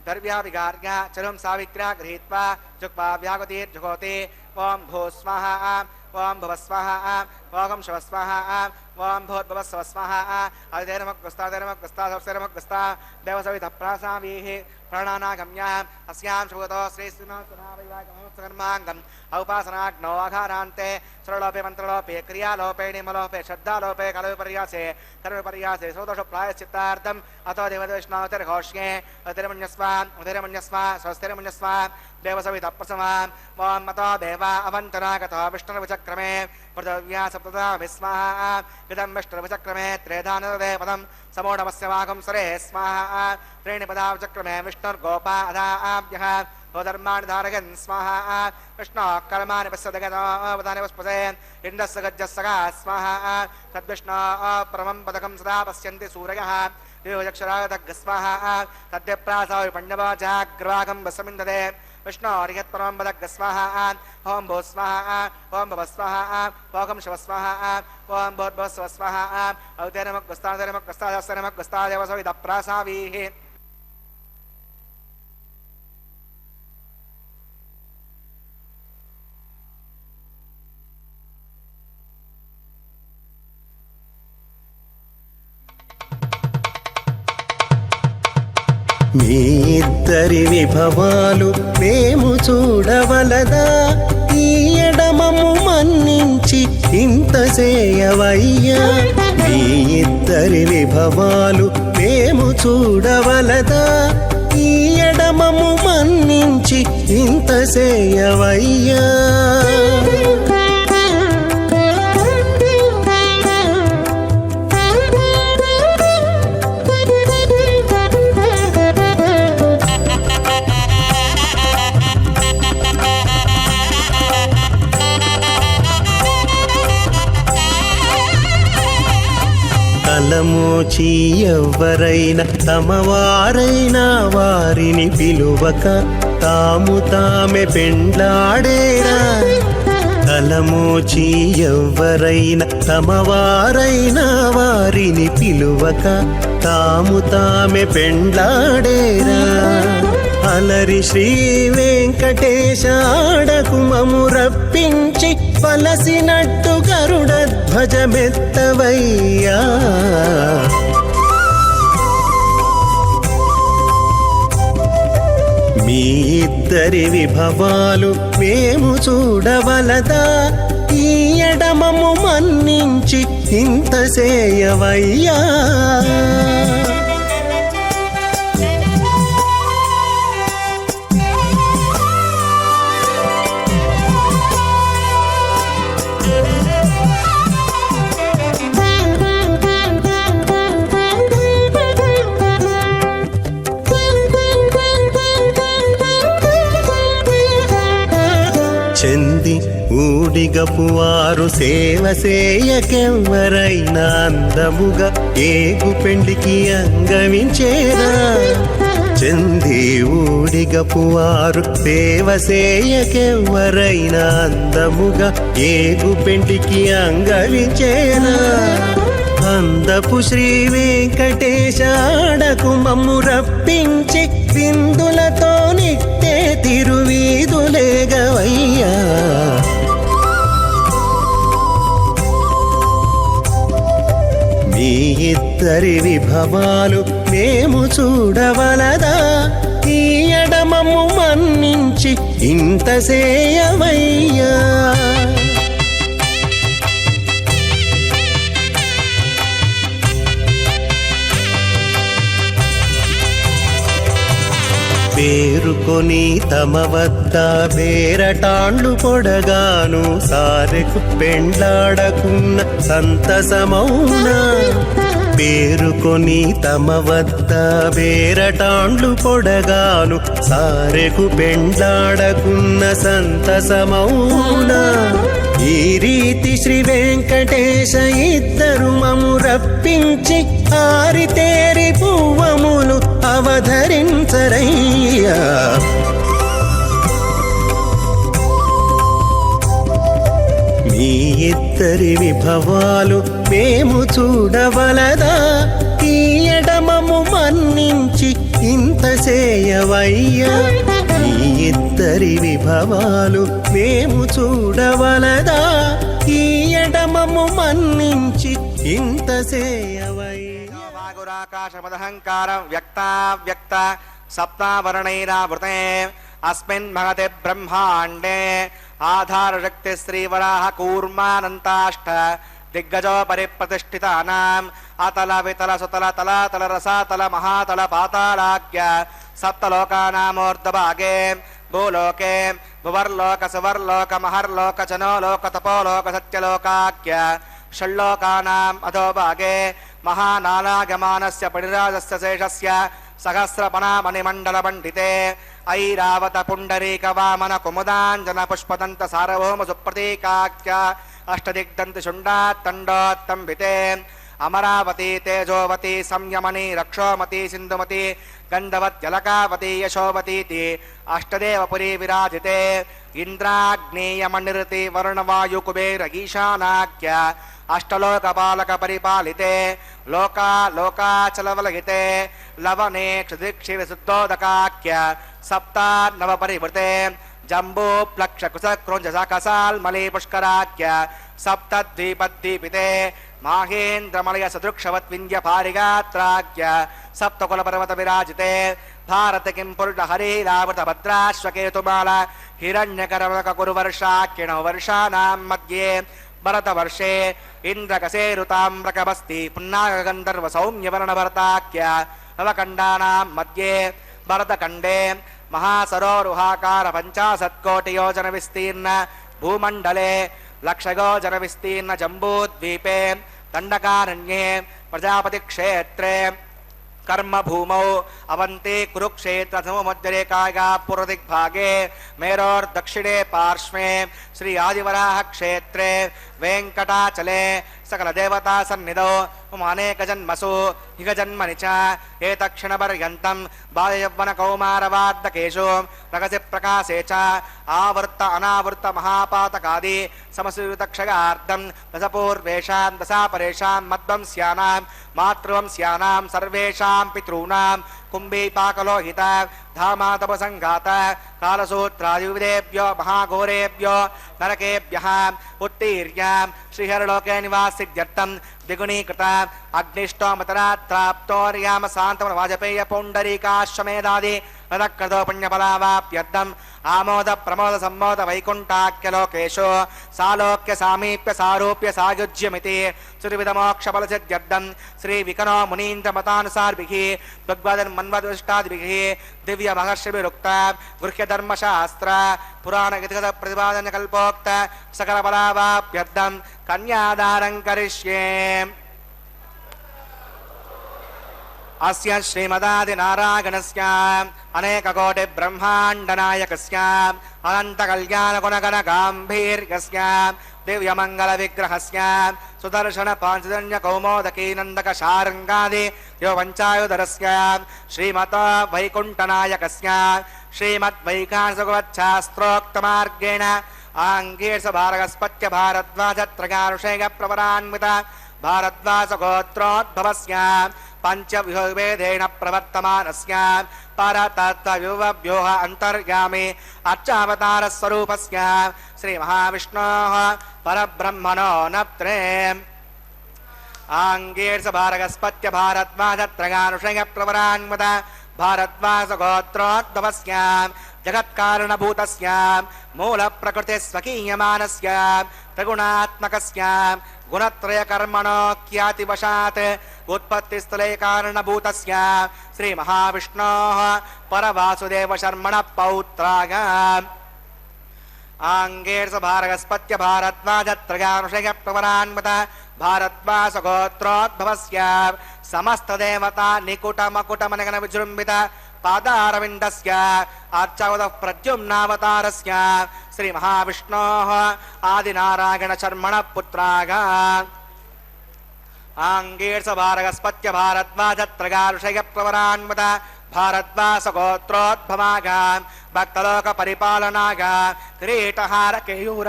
दर्व्याभिगार्या चरुं सावित्र्या गृहीत्वा जुक्वा व्यागतिर्जुहोति ओं भू स्वाहा ओं भुव स्वाहा ओं शिव स्वाहा ओं भूर्भुवस्व स्वाहा अदितेरमग्रस्ता देवसविधप्रासावीः प्राणानागम्या अस्यां शुभतो श्रीश्रीमहासुनावैवागमोत्सकर्माङ्गम् औपासनाग्नौ आघारान्ते सरलोपे मन्त्रलोपे क्रियालोपे निमलोपे श्रद्धालोपे कलविपर्यासे कर्मविपर्यासे सौदोषप्रायश्चित्तार्थम् अतो देवदेवैष्णवतिर्घोष्ये अतिरमन्यस्व स्वस्तिरमन्यस्व देवसविधप्रसमा ओं मतो देवा अवन्तनागतो विष्णुर्विचक्रमे पृथिव्या सप्तधा स्वाहा इदं विष्णुर्विचक्रमे त्रेधानदे पदं समोढमस्य वागं सरे स्वाहा त्रीणि पदावचक्रमे विष्णुर्गोपा अधाभ्यः धर्माणि धारयन् स्वाहा विष्णोः कर्माणि पश्यदगतानि वस्पते इन्द्रस्य गज्जस्सगा स्वाहा तद्विष्णोः परमं पदकं सदा पश्यन्ति सूरयः देवचक्षरागतग् स्वाहा तद्यप्रासाय पण्डवाचाग्रवागं वसमिन्दते विष्णोर्यत्परमं पदग् स्वाहा ओं भू स्वाहा ओं भव स्वाहा ओं शिव स्वाहा ओं भूर्भुवस्व स्वाहा औतेरमग्रस्तादेवसविधप्रासावीः మీ ఇద్దరి విభవాలు మేము చూడవలదా ఈ ఎడమము మన్నించి ఇంత చేయవయ్యా మీ ఇద్దరి విభవాలు మేము చూడవలదా ఈ ఎడమము మన్నించి ఇంత చేయవయ్యా తలమోచి ఎవ్వరైనా తమవారైనా వారిని పిలువక తాము తామే పెండ్లాడేరా తలమోచి ఎవ్వరైనా తమవారైనా వారిని పిలువక తాము తామే పెండ్లాడేరా అలరి శ్రీ వెంకటేశ ఆడకు మము రప్పించి పలసినట్టు గరుడ ధ్వజమెత్తవయ్యా మీ ఇద్దరి విభవాలు మేము చూడవలదా ఈ ఎడమము మన్నించి ఇంత చేయవయ్యా చెంది ఊడిగపు వారు సేవ సేయకెవ్వరైనా అందముగా ఏగు పెండికి అంగవించేరా చెంది ఊడిగపు వారు సేవ సేయకెవ్వరైనా అందముగా ఏగు పెండికి అంగవించేరా అందపు శ్రీ వెంకటేశ ఆడకు మమ్ము రప్పించి విందులతో నిట్టే తిరువీధులేగవయ్యా మీ ఇద్దరి విభవాలు మేము చూడవలదా ఈ ఎడమము మన్నించి ఇంత సేయవయ్యా పేరుకొని తమ వద్ద బేరటాండ్లు పొడగాను సారెకు పెండ్లాడకున్న సంతసమౌనా పేరుకొని తమ వద్ద బేరటాండ్లు పొడగాను సారెకు పెండ్లాడకున్న సంతసమౌనా ఈ రీతి శ్రీ వెంకటేశ ఇద్దరు మము రప్పించి ఆరితేరి పువ్వములు అవధరించరయ్యా. మీ ఇద్దరి విభవాలు మేము చూడవలదా, ఈ ఎడమము మన్నించి ఇంత చేయవయ్యా. ఈ ఇద్దరి విభవాలు మేము చూడవలదా, ఈ ఎడమము మన్నించి ఇంత చేయవయ్యా. వాగురాకాశమదహంకారం వ్యక్తావ్యక్త సప్తావరణైరావృతే అస్మిన్ మహతే బ్రహ్మాండే ఆధారశక్తి శ్రీవరాహ కూర్మానంతాష్ట దిగ్గజో పరిప్రతిష్ఠితానాం అతల వితల సుతల తలాతల రసాతల మహాతల పాతాళాఖ్య సప్తలోకానామూర్ధభాగే భూలోకే భువర్లోక సువర్లోక మహర్లోక చనోలోక తపోలోక సత్యలోకాఖ్య షణ్లోకానాం అధోభాగే మహానాలాగమానస్య పరిరాజస్య శేషస్య సహస్రపణామణిమండల పండితే ఐరావత పుండరీక వామన కుముదాంజన పుష్పదంత సార్వభౌమ సుప్రతీకాఖ్య అష్టదిగ్దంతి శుండాత్తండోత్తంబితే అమరావతి తేజోవతి సంయమని రక్షోమతి సింధుమతి గంధవత్యలకావతి యశోవతీతి అష్టదేవపురీ విరాజితే ఇంద్రాగ్నేయమనిరతి వరుణవాయు కుబేర ఈశానాఖ్య అష్టలోకపాలక పరిపాలితే లోకా లోకాచలవలహితే లవనే క్షుదిక్షిర శుద్ధోదకాఖ్య సప్తా నవ పరివృతే జంబూ ప్లక్ష కుశక్రోంజ కసాల్మలీ పుష్కరాఖ్య సప్తద్వీపద్వీపితే మాహేంద్రమలయ సదృక్షవత్ వింధ్య పారిగాత్రాఖ్య సప్తకుల పర్వత విరాజితే భారత కిం పురుష హరిరావృత భద్రాశ్వకేతుమాల హిరణ్యకరవక కురువర్షాఖ్యణ వర్షానాం మధ్యే భరతవర్షే ఇంద్రకసేరుతామ్రకమస్తి పున్నాగంధర్వ సౌమ్యవర్ణభరతాఖ్య నవకండానాం మధ్యే భరతఖండే మహాసరోరుహాకార 50 కోటి యోజన విస్తీర్ణ భూమండలే లక్షయోజన విస్తీర్ణ జంబూద్వీపే దండకారణ్యే ప్రజాపతి క్షేత్రే कर्मभूमौ अवंते कुरुक्षेत्र सममध्यरेखाया पूर्वदिग्भागे मेरोर्दक्षिणे पार्श्वे श्री आदिवराह क्षेत्रे वेंकटाचले सकल देवता सन्निधौ अनेक जन्मसु इह जन्मनि च एतक्षणपर्यन्तं बालयौवन कौमारवार्धकेषु रगसि प्रकाशे च आवृत्त अनावृत्त महापातकादि समसूतक्षगार्धं दशपूर्वेषां दशापरेषां मध्वंस्यानां मातृवंस्यानां सर्वेषां पितॄणां कुम्भीपाकलोहित धामातपसङ्घात कालसूत्रादिविदेभ्यो महाघोरेभ्यो नरकेभ्यः उत्तीर्य श्रीहरलोके निवासित्यर्थं द्विगुणीकृत अग्निष्टोमतरात्राप्तोर्याम शान्तमन वाजपेय पुण्डरीकाश्वमेधादि तदकृतो पुण्यफलावाप्यर्थम् आमोद प्रमोद सम्मोद वैकुण्ठाख्यलोकेषु सालोक्य सामीप्य सारूप्य सायुज्यमिति सुरविधमोक्षफलसिद्ध्यर्थं श्रीविकनो मुनीन्द्रमतानुसारिभिः भगवदन्मन्वदुष्टादिभिः दिव्य महर्षिभिरुक्त गृह्यधर्मशास्त्र पुराणगतिगतप्रतिपादनकल्पोक्त सकलफलावाप्यर्थं कन्यादानं करिष्ये। अस्य श्रीमदादिनारायणस्य अनेककोटि ब्रह्माण्डनायकस्य अनन्तकल्याणगुणगणगाम्भीर्यस्य दिव्यमङ्गलविग्रहस्य सुदर्शन पाञ्चजन्य कौमोदकी नन्दक शार्ङ्गादि योवञ्चायुधरस्य श्रीमता वैकुण्ठनायकस्य श्रीमद्वैकासगवच्छास्त्रोक्तमार्गेण आङ्गीर्षभारगस्पत्य भारद्वाजत्रगारुषेय प्रवरान्वित भारद्वाजगोत्रोद्भवस्य पंचव्यूहभेदेन प्रवर्तमानस्य परतत्त्वव्यूहव्यूह अन्तर्यामी अर्चावतारस्वरूपस्य श्रीमहाविष्णोः परब्रह्मणो नप्त्रे आङ्गीर्षभारगस्पत्य भारद्वाजत्रगारुषेय प्रवरान्वित भारद्वाजगोत्रोद्भवस्य जगत्कारणभूतस्य मूलप्रकृतिस्वकीयमानस्य त्रिगुणात्मकस्य गुणत्रयकर्मणो ख्यातिवशात् उत्पत्तिस्थले कारणभूतस्य श्रीमहाविष्णोः परवासुदेवशर्मणः पौत्राय आङ्गीर्षभारगस्पत्य भारद्वाजत्रयानुषय प्रवरान्वित भारद्वाजगोत्रोद्भवस्य समस्तदेवता निकुटमकुटमनगन विजृम्भित पादारविन्दस्य अर्चावतः प्रद्युम्नावतारस्य श्रीमहाविष्णोः आदिनारायणशर्मणः पुत्राय आङ्गीर्षभारगस्पत्य भारद्वाजत्रयानुषय प्रवरान्वित ಭಾರದ್ವಾಸ ಗೋತ್ರೋದ್ಭವಾಗ ಭಕ್ತಲೋಕ ಪರಿಪಾಲನಾಗ ಕಿರೀಟಹಾರ ಕೇಯೂರ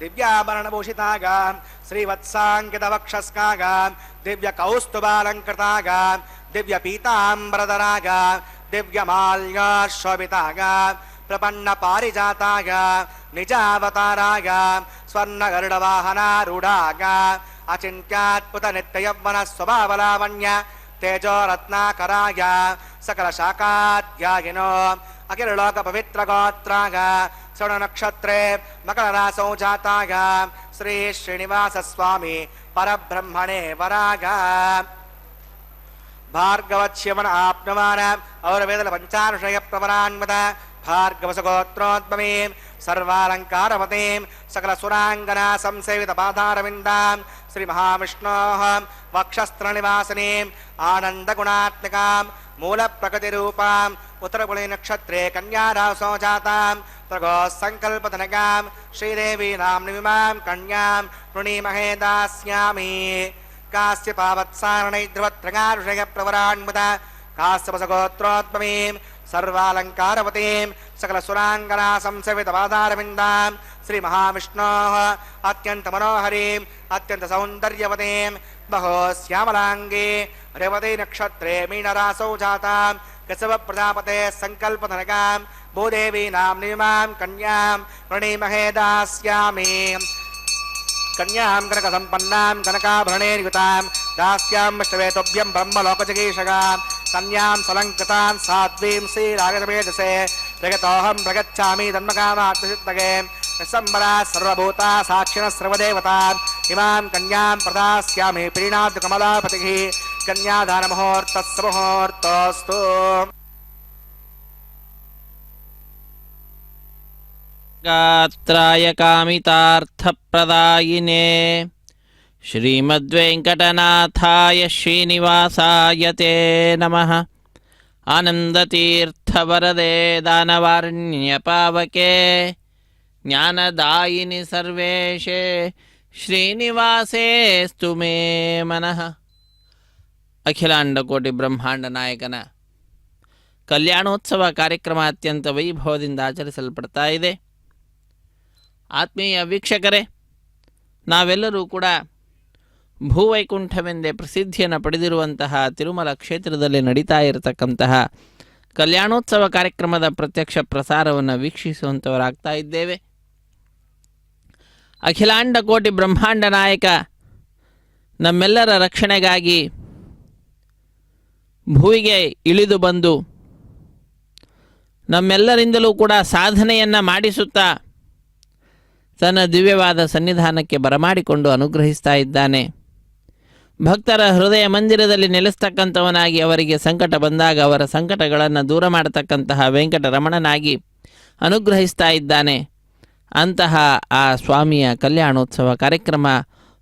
ದಿವ್ಯಾಭರಣಭೂಷಿತಾಗ ಶ್ರೀವತ್ಸಾಂಕಿತ ವಕ್ಷಸ್ಕಾಗ ದಿವ್ಯ ಕೌಸ್ತುಭಾಲಂಕೃತಾಗ ದಿವ್ಯ ಪೀತಾಂಬರಧರಾಗ ದಿವ್ಯ ಮಾಲ್ಯಾಶೋಭಿತಾಗ ಪ್ರಪನ್ನ ಪಾರಿಜಾತಾಗ ನಿಜಾವತಾರಾಗ ಸ್ವರ್ಣ ಗರುಡ ವಾಹನಾರೂಢಾಗ ಅಚಿಂತ್ಯಾದ್ಭುತ ನಿತ್ಯ ಯೌವನ ಸ್ವಭಾವಲಾವಣ್ಯ ತೇಜೋ ರತ್ನಾಕರಾಗ ಸಕಲ ಶಾಖಾಧ್ಯಾಗಿನೋ ಅಖಿಲ ಲೋಕ ಪವಿತ್ರ ಗೋತ್ರಾಗ ಶ್ರವಣ ನಕ್ಷತ್ರೇ ಮಕರ ರಾಸೌ ಜಾತಾಗ ಶ್ರೀ ಶ್ರೀನಿವಾಸ ಸ್ವಾಮಿ ಪರಬ್ರಹ್ಮಣೇ ವರಾಗ ಭಾರ್ಗವಚ್ಯವನ ಆಪ್ನವಾನ ಅವರ ವೇದಲ ಪಂಚಾನುಷಯ ಪ್ರವರಾನ್ಮತ ಭಾರ್ಗವಸ ಗೋತ್ರೋದ್ಭವೀಂ ಸರ್ವಾಲಂಕಾರವತೀಂ ಸಕಲ ಸುರಾಂಗನಾ ಸಂಸೇವಿತ ಪಾದಾರವಿಂದಾಂ ಶ್ರೀ ಮಹಾವಿಷ್ಣೋಃ ವಕ್ಷಸ್ತ್ರ ನಿವಾಸಿನೀಂ ಆನಂದ ಗುಣಾತ್ಮಕಾಂ ಮೂಲ ಪ್ರಕೃತಿ ರೂಪಾಂ ಉತ್ತರಗುಳಿ ನಕ್ಷತ್ರೇ ಕನ್ಯಾ ರಾಸೋ ಜಾತಾಂ ತ್ರಗೋ ಸಂಕಲ್ಪತನಗಾಂ ಶ್ರೀದೇವಿ ನಾಮ್ನಿಮಾಂ ಕನ್ಯಾಂ ಋಣೀಮಹೇ ದಾಸ್ಯಾಮಿ ಕಾಶ್ಯಪಾವತ್ಸಾರಣೈ ಧ್ರುವತ್ರಗಾರುಷಯ ಪ್ರವರಾನ್ಮುತ ಕಾಶ್ಯಪಸಗೋತ್ರೋದ್ಭವೀಂ ಸರ್ವಾಲಂಕಾರವತೀಂ ಸಕಲ ಸುರಾಂಗನಾ ಸಂಸೇವಿತ ಪಾದಾರವಿಂದಾಂ ಶ್ರೀ ಮಹಾವಿಷ್ಣೋಃ ಅತ್ಯಂತ ಮನೋಹರೀಂ ಅತ್ಯಂತ ಸೌಂದರ್ಯವತೀಂ ಬಹೋ ಶ್ಯಾಮಲಾಂಗೀ ರೇವತಿ ನಕ್ಷತ್ರೇ ಮೀನರಾಸೌ ಜಾತಾಂ ಕಸವ ಪ್ರಜಾಪತೆ ಸಂಕಲ್ಪತನಗಾಂ ಭೂದೇವಿ ನಾಮ್ನಿಮಾಂ ಕನ್ಯಾಂ ಪ್ರಣೀಮಹೇ ದಾಸ್ಯಾಮಿ ಕನ್ಯಾಂ ಕನಕ ಸಂಪನ್ನಾಂ ಕನಕಾಭರಣೇರ್ಯುತಾಂ ದಾಸ್ಯಾಂ ಶ್ರವೇತೋಭ್ಯಂ ಬ್ರಹ್ಮಲೋಕಜಗೀಷಗಾಂ ಕನ್ಯಾಂ ಸಲಂಕೃತಾಂ ಸಾಧ್ವೀಂ ಶ್ರೀರಾಗಸಮೇಧಸೆ ಜಗತೋಹಂ ಪ್ರಗಚ್ಛಾಮಿ ತನ್ಮಕಾಮಾತ್ಮಚಿತ್ತಗೆ ಸಂಬರ ಸರ್ವಭೂತಾ ಸಾಕ್ಷಿಣ ಸರ್ವದೇವತಾಂ ಇಮಾಂ ಕನ್ಯಾಂ ಪ್ರದಾಸ್ಯಾಮಿ ಪ್ರೀಣಾತ್ ಕಮಲಾಪತಿಃ ಕನ್ಯಾದಾನ ಮುಹೂರ್ತಸ್ಸ ಮುಹೂರ್ತೋಸ್ತು. ಗಾತ್ರಾಯ ಕಾಮಿತಾರ್ಥಪ್ರದಾಯಿನೇ ಶ್ರೀಮದ್ವೆಂಕಟನಾಥಾಯ ಶ್ರೀನಿವಾಸಾಯ ತೇ ನಮಃ. ಆನಂದತೀರ್ಥವರದೆ ದಾನವಾರಣ್ಯಪಾವಕೆ ಜ್ಞಾನದಾಯಿನಿ ಸರ್ವೇಶೇ ಶ್ರೀನಿವಾಸೇಸ್ತು ಮೇ ಮನಃ. ಅಖಿಲಾಂಡ ಕೋಟಿ ಬ್ರಹ್ಮಾಂಡ ನಾಯಕನ ಕಲ್ಯಾಣೋತ್ಸವ ಕಾರ್ಯಕ್ರಮ ಅತ್ಯಂತ ವೈಭವದಿಂದ ಆಚರಿಸಲ್ಪಡ್ತಾ ಇದೆ. ಆತ್ಮೀಯ ವೀಕ್ಷಕರೇ, ನಾವೆಲ್ಲರೂ ಕೂಡ ಭೂವೈಕುಂಠವೆಂದೇ ಪ್ರಸಿದ್ಧಿಯನ್ನು ಪಡೆದಿರುವಂತಹ ತಿರುಮಲ ಕ್ಷೇತ್ರದಲ್ಲಿ ನಡೀತಾ ಇರತಕ್ಕಂತಹ ಕಲ್ಯಾಣೋತ್ಸವ ಕಾರ್ಯಕ್ರಮದ ಪ್ರತ್ಯಕ್ಷ ಪ್ರಸಾರವನ್ನು ವೀಕ್ಷಿಸುವಂಥವರಾಗ್ತಾ ಇದ್ದೇವೆ. ಅಖಿಲಾಂಡ ಕೋಟಿ ಬ್ರಹ್ಮಾಂಡ ನಾಯಕ ನಮ್ಮೆಲ್ಲರ ರಕ್ಷಣೆಗಾಗಿ ಭೂವಿಗೆ ಇಳಿದು ಬಂದು ನಮ್ಮೆಲ್ಲರಿಂದಲೂ ಕೂಡ ಸಾಧನೆಯನ್ನು ಮಾಡಿಸುತ್ತಾ ತನ್ನ ದಿವ್ಯವಾದ ಸನ್ನಿಧಾನಕ್ಕೆ ಬರಮಾಡಿಕೊಂಡು ಅನುಗ್ರಹಿಸ್ತಾ ಇದ್ದಾನೆ. ಭಕ್ತರ ಹೃದಯ ಮಂದಿರದಲ್ಲಿ ನೆಲೆಸ್ತಕ್ಕಂಥವನಾಗಿ ಅವರಿಗೆ ಸಂಕಟ ಬಂದಾಗ ಅವರ ಸಂಕಟಗಳನ್ನು ದೂರ ಮಾಡತಕ್ಕಂತಹ ವೆಂಕಟರಮಣನಾಗಿ ಅನುಗ್ರಹಿಸ್ತಾ ಇದ್ದಾನೆ. ಅಂತಹ ಆ ಸ್ವಾಮಿಯ ಕಲ್ಯಾಣೋತ್ಸವ ಕಾರ್ಯಕ್ರಮ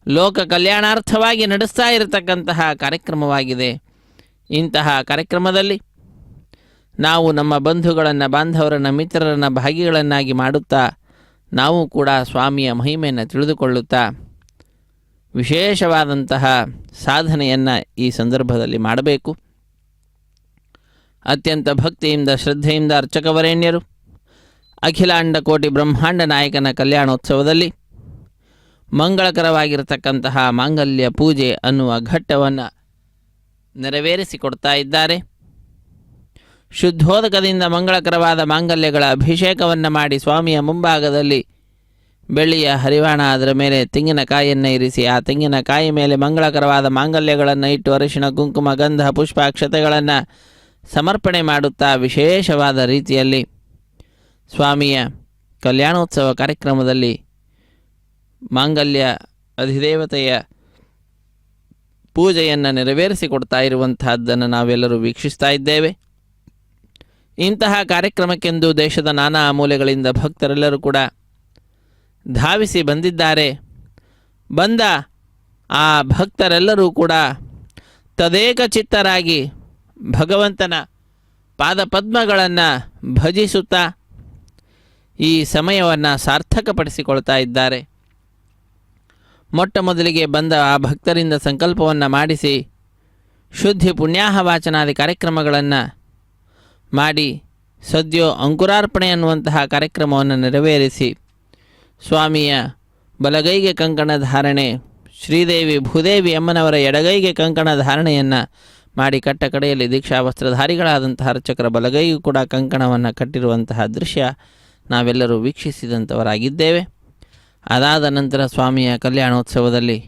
ಲೋಕ ಕಲ್ಯಾಣಾರ್ಥವಾಗಿ ನಡೆಸ್ತಾ ಇರತಕ್ಕಂತಹ ಕಾರ್ಯಕ್ರಮವಾಗಿದೆ. ಇಂತಹ ಕಾರ್ಯಕ್ರಮದಲ್ಲಿ ನಾವು ನಮ್ಮ ಬಂಧುಗಳನ್ನು, ಬಾಂಧವರನ್ನು, ಮಿತ್ರರನ್ನು ಭಾಗಿಗಳನ್ನಾಗಿ ಮಾಡುತ್ತಾ ನಾವು ಕೂಡ ಸ್ವಾಮಿಯ ಮಹಿಮೆಯನ್ನು ತಿಳಿದುಕೊಳ್ಳುತ್ತಾ ವಿಶೇಷವಾದಂತಹ ಸಾಧನೆಯನ್ನು ಈ ಸಂದರ್ಭದಲ್ಲಿ ಮಾಡಬೇಕು. ಅತ್ಯಂತ ಭಕ್ತಿಯಿಂದ ಶ್ರದ್ಧೆಯಿಂದ ಅರ್ಚಕವರೇಣ್ಯರು ಅಖಿಲಾಂಡ ಕೋಟಿ ಬ್ರಹ್ಮಾಂಡ ನಾಯಕನ ಕಲ್ಯಾಣೋತ್ಸವದಲ್ಲಿ ಮಂಗಳಕರವಾಗಿರತಕ್ಕಂತಹ ಮಾಂಗಲ್ಯ ಪೂಜೆ ಅನ್ನುವ ಘಟ್ಟವನ್ನು ನೆರವೇರಿಸಿಕೊಡ್ತಾ ಇದ್ದಾರೆ. ಶುದ್ಧೋದಕದಿಂದ ಮಂಗಳಕರವಾದ ಮಾಂಗಲ್ಯಗಳ ಅಭಿಷೇಕವನ್ನು ಮಾಡಿ ಸ್ವಾಮಿಯ ಮುಂಭಾಗದಲ್ಲಿ ಬೆಳ್ಳಿಯ ಹರಿವಾಣ, ಅದರ ಮೇಲೆ ತೆಂಗಿನಕಾಯಿಯನ್ನು ಇರಿಸಿ ಆ ತೆಂಗಿನಕಾಯಿ ಮೇಲೆ ಮಂಗಳಕರವಾದ ಮಾಂಗಲ್ಯಗಳನ್ನು ಇಟ್ಟು ಅರಿಶಿಣ, ಕುಂಕುಮ, ಗಂಧ, ಪುಷ್ಪ, ಅಕ್ಷತೆಗಳನ್ನು ಸಮರ್ಪಣೆ ಮಾಡುತ್ತಾ ವಿಶೇಷವಾದ ರೀತಿಯಲ್ಲಿ ಸ್ವಾಮಿಯ ಕಲ್ಯಾಣೋತ್ಸವ ಕಾರ್ಯಕ್ರಮದಲ್ಲಿ ಮಾಂಗಲ್ಯ ಅಧಿದೇವತೆಯ ಪೂಜೆಯನ್ನು ನೆರವೇರಿಸಿಕೊಡ್ತಾ ಇರುವಂತಹದ್ದನ್ನು ನಾವೆಲ್ಲರೂ ವೀಕ್ಷಿಸ್ತಾ ಇದ್ದೇವೆ. ಇಂತಹ ಕಾರ್ಯಕ್ರಮಕ್ಕೆಂದು ದೇಶದ ನಾನಾ ಮೂಲೆಗಳಿಂದ ಭಕ್ತರೆಲ್ಲರೂ ಕೂಡ ಧಾವಿಸಿ ಬಂದಿದ್ದಾರೆ. ಬಂದ ಆ ಭಕ್ತರೆಲ್ಲರೂ ಕೂಡ ತದೇಕ ಚಿತ್ತರಾಗಿ ಭಗವಂತನ ಪಾದಪದ್ಮಗಳನ್ನು ಭಜಿಸುತ್ತಾ ಈ ಸಮಯವನ್ನು ಸಾರ್ಥಕಪಡಿಸಿಕೊಳ್ತಾ ಇದ್ದಾರೆ. ಮೊಟ್ಟ ಮೊದಲಿಗೆ ಬಂದ ಆ ಭಕ್ತರಿಂದ ಸಂಕಲ್ಪವನ್ನು ಮಾಡಿಸಿ ಶುದ್ಧಿ ಪುಣ್ಯಾಹ ವಾಚನಾದಿ ಕಾರ್ಯಕ್ರಮಗಳನ್ನು ಮಾಡಿ ಸದ್ಯೋ ಅಂಕುರಾರ್ಪಣೆ ಅನ್ನುವಂತಹ ಕಾರ್ಯಕ್ರಮವನ್ನು ನೆರವೇರಿಸಿ ಸ್ವಾಮಿಯ ಬಲಗೈಗೆ ಕಂಕಣ ಧಾರಣೆ, ಶ್ರೀದೇವಿ ಭೂದೇವಿ ಅಮ್ಮನವರ ಎಡಗೈಗೆ ಕಂಕಣ ಧಾರಣೆಯನ್ನು ಮಾಡಿ ಕಟ್ಟ ಕಡೆಯಲ್ಲಿ ದೀಕ್ಷಾ ವಸ್ತ್ರಧಾರಿಗಳಾದಂತಹ ಅರ್ಚಕರ ಬಲಗೈಗೂ ಕೂಡ ಕಂಕಣವನ್ನು ಕಟ್ಟಿರುವಂತಹ ದೃಶ್ಯ ನಾವೆಲ್ಲರೂ ವೀಕ್ಷಿಸಿದಂಥವರಾಗಿದ್ದೇವೆ. ಅದಾದ ನಂತರ ಸ್ವಾಮಿಯ ಕಲ್ಯಾಣೋತ್ಸವದಲ್ಲಿ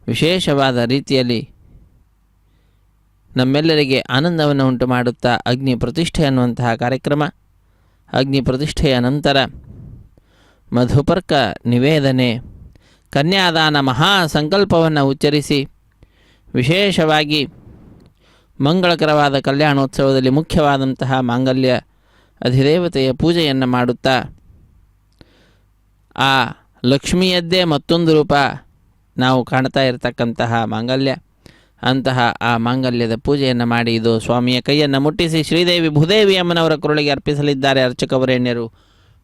ವಿಶೇಷವಾದ ರೀತಿಯಲ್ಲಿ ನಮ್ಮೆಲ್ಲರಿಗೆ ಆನಂದವನ್ನು ಉಂಟು ಮಾಡುತ್ತಾ ಅಗ್ನಿ ಪ್ರತಿಷ್ಠೆ ಅನ್ನುವಂತಹ ಕಾರ್ಯಕ್ರಮ. ಅಗ್ನಿ ಪ್ರತಿಷ್ಠೆಯ ನಂತರ ಮಧುಪರ್ಕ ನಿವೇದನೆ, ಕನ್ಯಾದಾನ ಮಹಾ ಸಂಕಲ್ಪವನ್ನು ಉಚ್ಚರಿಸಿ ವಿಶೇಷವಾಗಿ ಮಂಗಳಕರವಾದ ಕಲ್ಯಾಣೋತ್ಸವದಲ್ಲಿ ಮುಖ್ಯವಾದಂತಹ ಮಾಂಗಲ್ಯ ಅಧಿದೇವತೆಯ ಪೂಜೆಯನ್ನು ಮಾಡುತ್ತಾ ಆ ಲಕ್ಷ್ಮಿಯದ್ದೇ ಮತ್ತೊಂದು ರೂಪ ನಾವು ಕಾಣ್ತಾ ಇರತಕ್ಕಂತಹ ಮಾಂಗಲ್ಯ, ಅಂತಹ ಆ ಮಾಂಗಲ್ಯದ ಪೂಜೆಯನ್ನು ಮಾಡಿ ಇದು ಸ್ವಾಮಿಯ ಕೈಯನ್ನು ಮುಟ್ಟಿಸಿ ಶ್ರೀದೇವಿ ಭೂದೇವಿ ಅಮ್ಮನವರ ಕುರುಳಿಗೆ ಅರ್ಪಿಸಲಿದ್ದಾರೆ ಅರ್ಚಕವರೇಣ್ಯರು.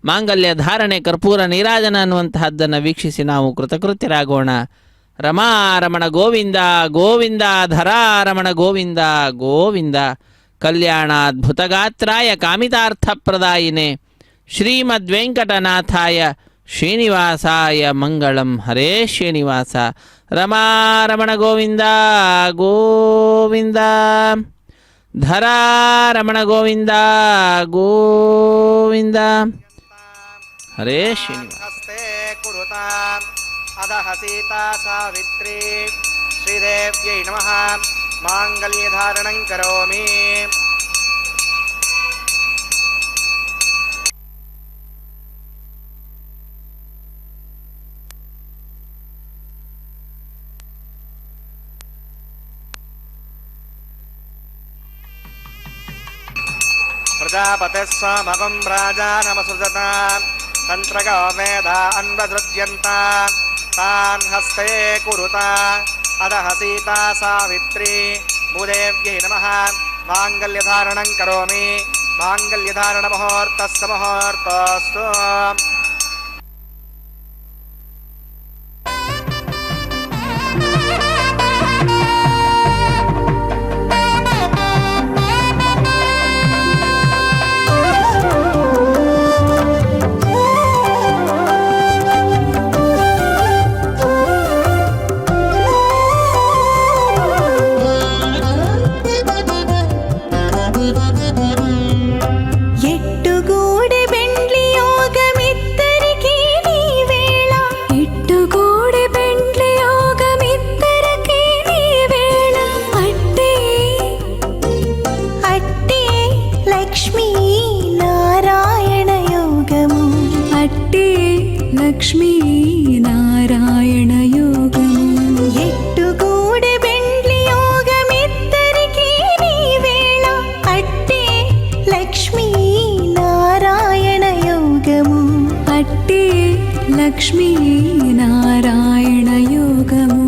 ಮಾಂಗಲ್ಯ ಧಾರಣೆ, ಕರ್ಪೂರ ನೀರಾಜನ ಅನ್ನುವಂತಹದ್ದನ್ನು ವೀಕ್ಷಿಸಿ ನಾವು ಕೃತಕೃತ್ಯರಾಗೋಣ. ರಮಾರಮಣ ಗೋವಿಂದ ಗೋವಿಂದ, ಧರಾರಮಣ ಗೋವಿಂದ ಗೋವಿಂದ, ಕಲ್ಯಾಣಾದ್ಭುತಗಾತ್ರಾಯ ಕಾಮಿತಾರ್ಥಪ್ರದಾಯಿನೇ ಶ್ರೀಮದ್ವೆಂಕಟನಾಥಾಯ ಶ್ರೀನಿವಾಸಾಯ ಮಂಗಳಂ. ಹರೇ ಶ್ರೀನಿವಾಸ. ರಮಾರಮಣ ಗೋವಿಂದ ಗೋವಿಂದ, ಧರಾರಮಣ ಗೋವಿಂದ ಗೋವಿಂದ, ಹರೇ ಶ್ರೀನಿವಾಸ. ಹಸ್ತೆ ಕುರುತಾಂ ಅಧಃ ಸೀತಾ ಸಾವಿತ್ರಿ ಶ್ರೀದೇವ್ಯೈ ನಮಃ. ಮಾಂಗಲ್ಯಧಾರಣಂ ಕರೋಮಿ. ಪ್ರಜಾಪತಿಸ್ವಾಮಕಂ ರಾಜಾನಮಸೃಜತಾಂ ತಂತ್ರಗೋ ವೇದ ಅನ್ವಸೃಜ್ಯಂತಾಂ ತಾನ್ ಹಸ್ತೆ ಕುರುತಾ ಅಧಃ ಸೀತಾ ಸಾವಿತ್ರಿ ಭೂದೇವ್ಯೈ ನಮಃ. ಮಾಂಗಲ್ಯಧಾರಣಂ ಕರೋಮಿ. ಮಾಂಗಲ್ಯಧಾರಣ ಮುಹೂರ್ತಸ್ಸ ಮುಹೂರ್ತೋಸ್ತು. లక్ష్మీ నారాయణ యోగము ఎట్టుగూడె బెండ్లి యోగమిద్దరికీ నీ వేళ అట్టే లక్ష్మీ నారాయణ యోగము అట్టే లక్ష్మీ నారాయణ యోగము.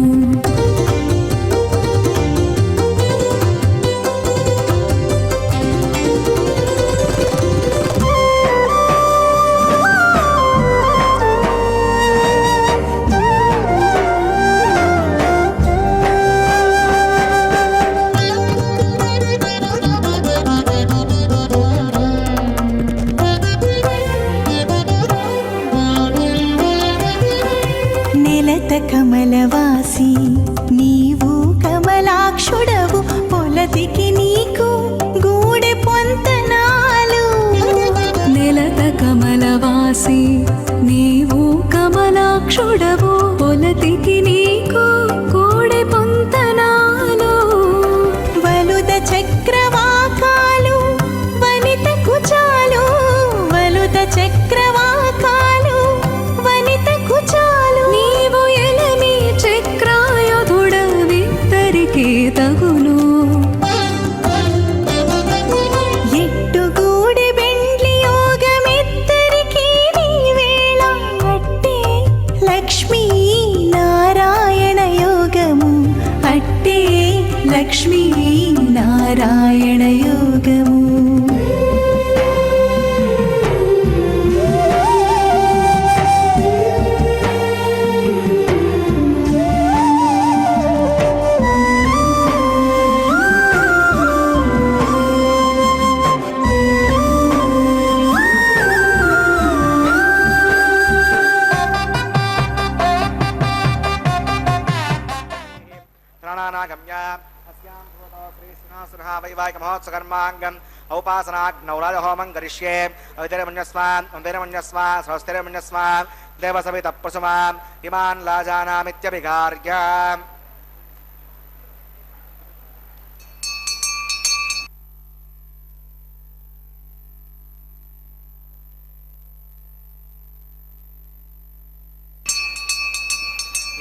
కమలవాసి నీవు కమలాక్షుడవు పొలతికి నీకు గూడె పొంతనాలు. నెలత కమలవాసి నీవు కమలాక్షుడవు పొలతికి నీకు గూడె పొంతనాలు. వలుద చక్రవాకాలు వనిత కుచాలు వలుద చక్రవాకాలు వనిత కుచాలు. నీవు ఎలమి చక్రాయుధుడవిద్దరికీ తగును. ఎట్టుగూడి బెండ్లి యోగమిద్దరికీ నీ వేళ అట్టే లక్ష్మీ నారాయణ యోగము అట్టే లక్ష్మీ నారాయణ యోగము. प्राणानागम्य अस्यां श्रीश्रीनासुरः वैवाहिकमहोत्सकर्माङ्गम् औपासनाग्नौ राजहोमं करिष्ये अवितरमन्यस्वा स्वस्तिरमन्यस्वा देवसवितः प्रसुमाम् इमान् लाजानामित्यभिगार्य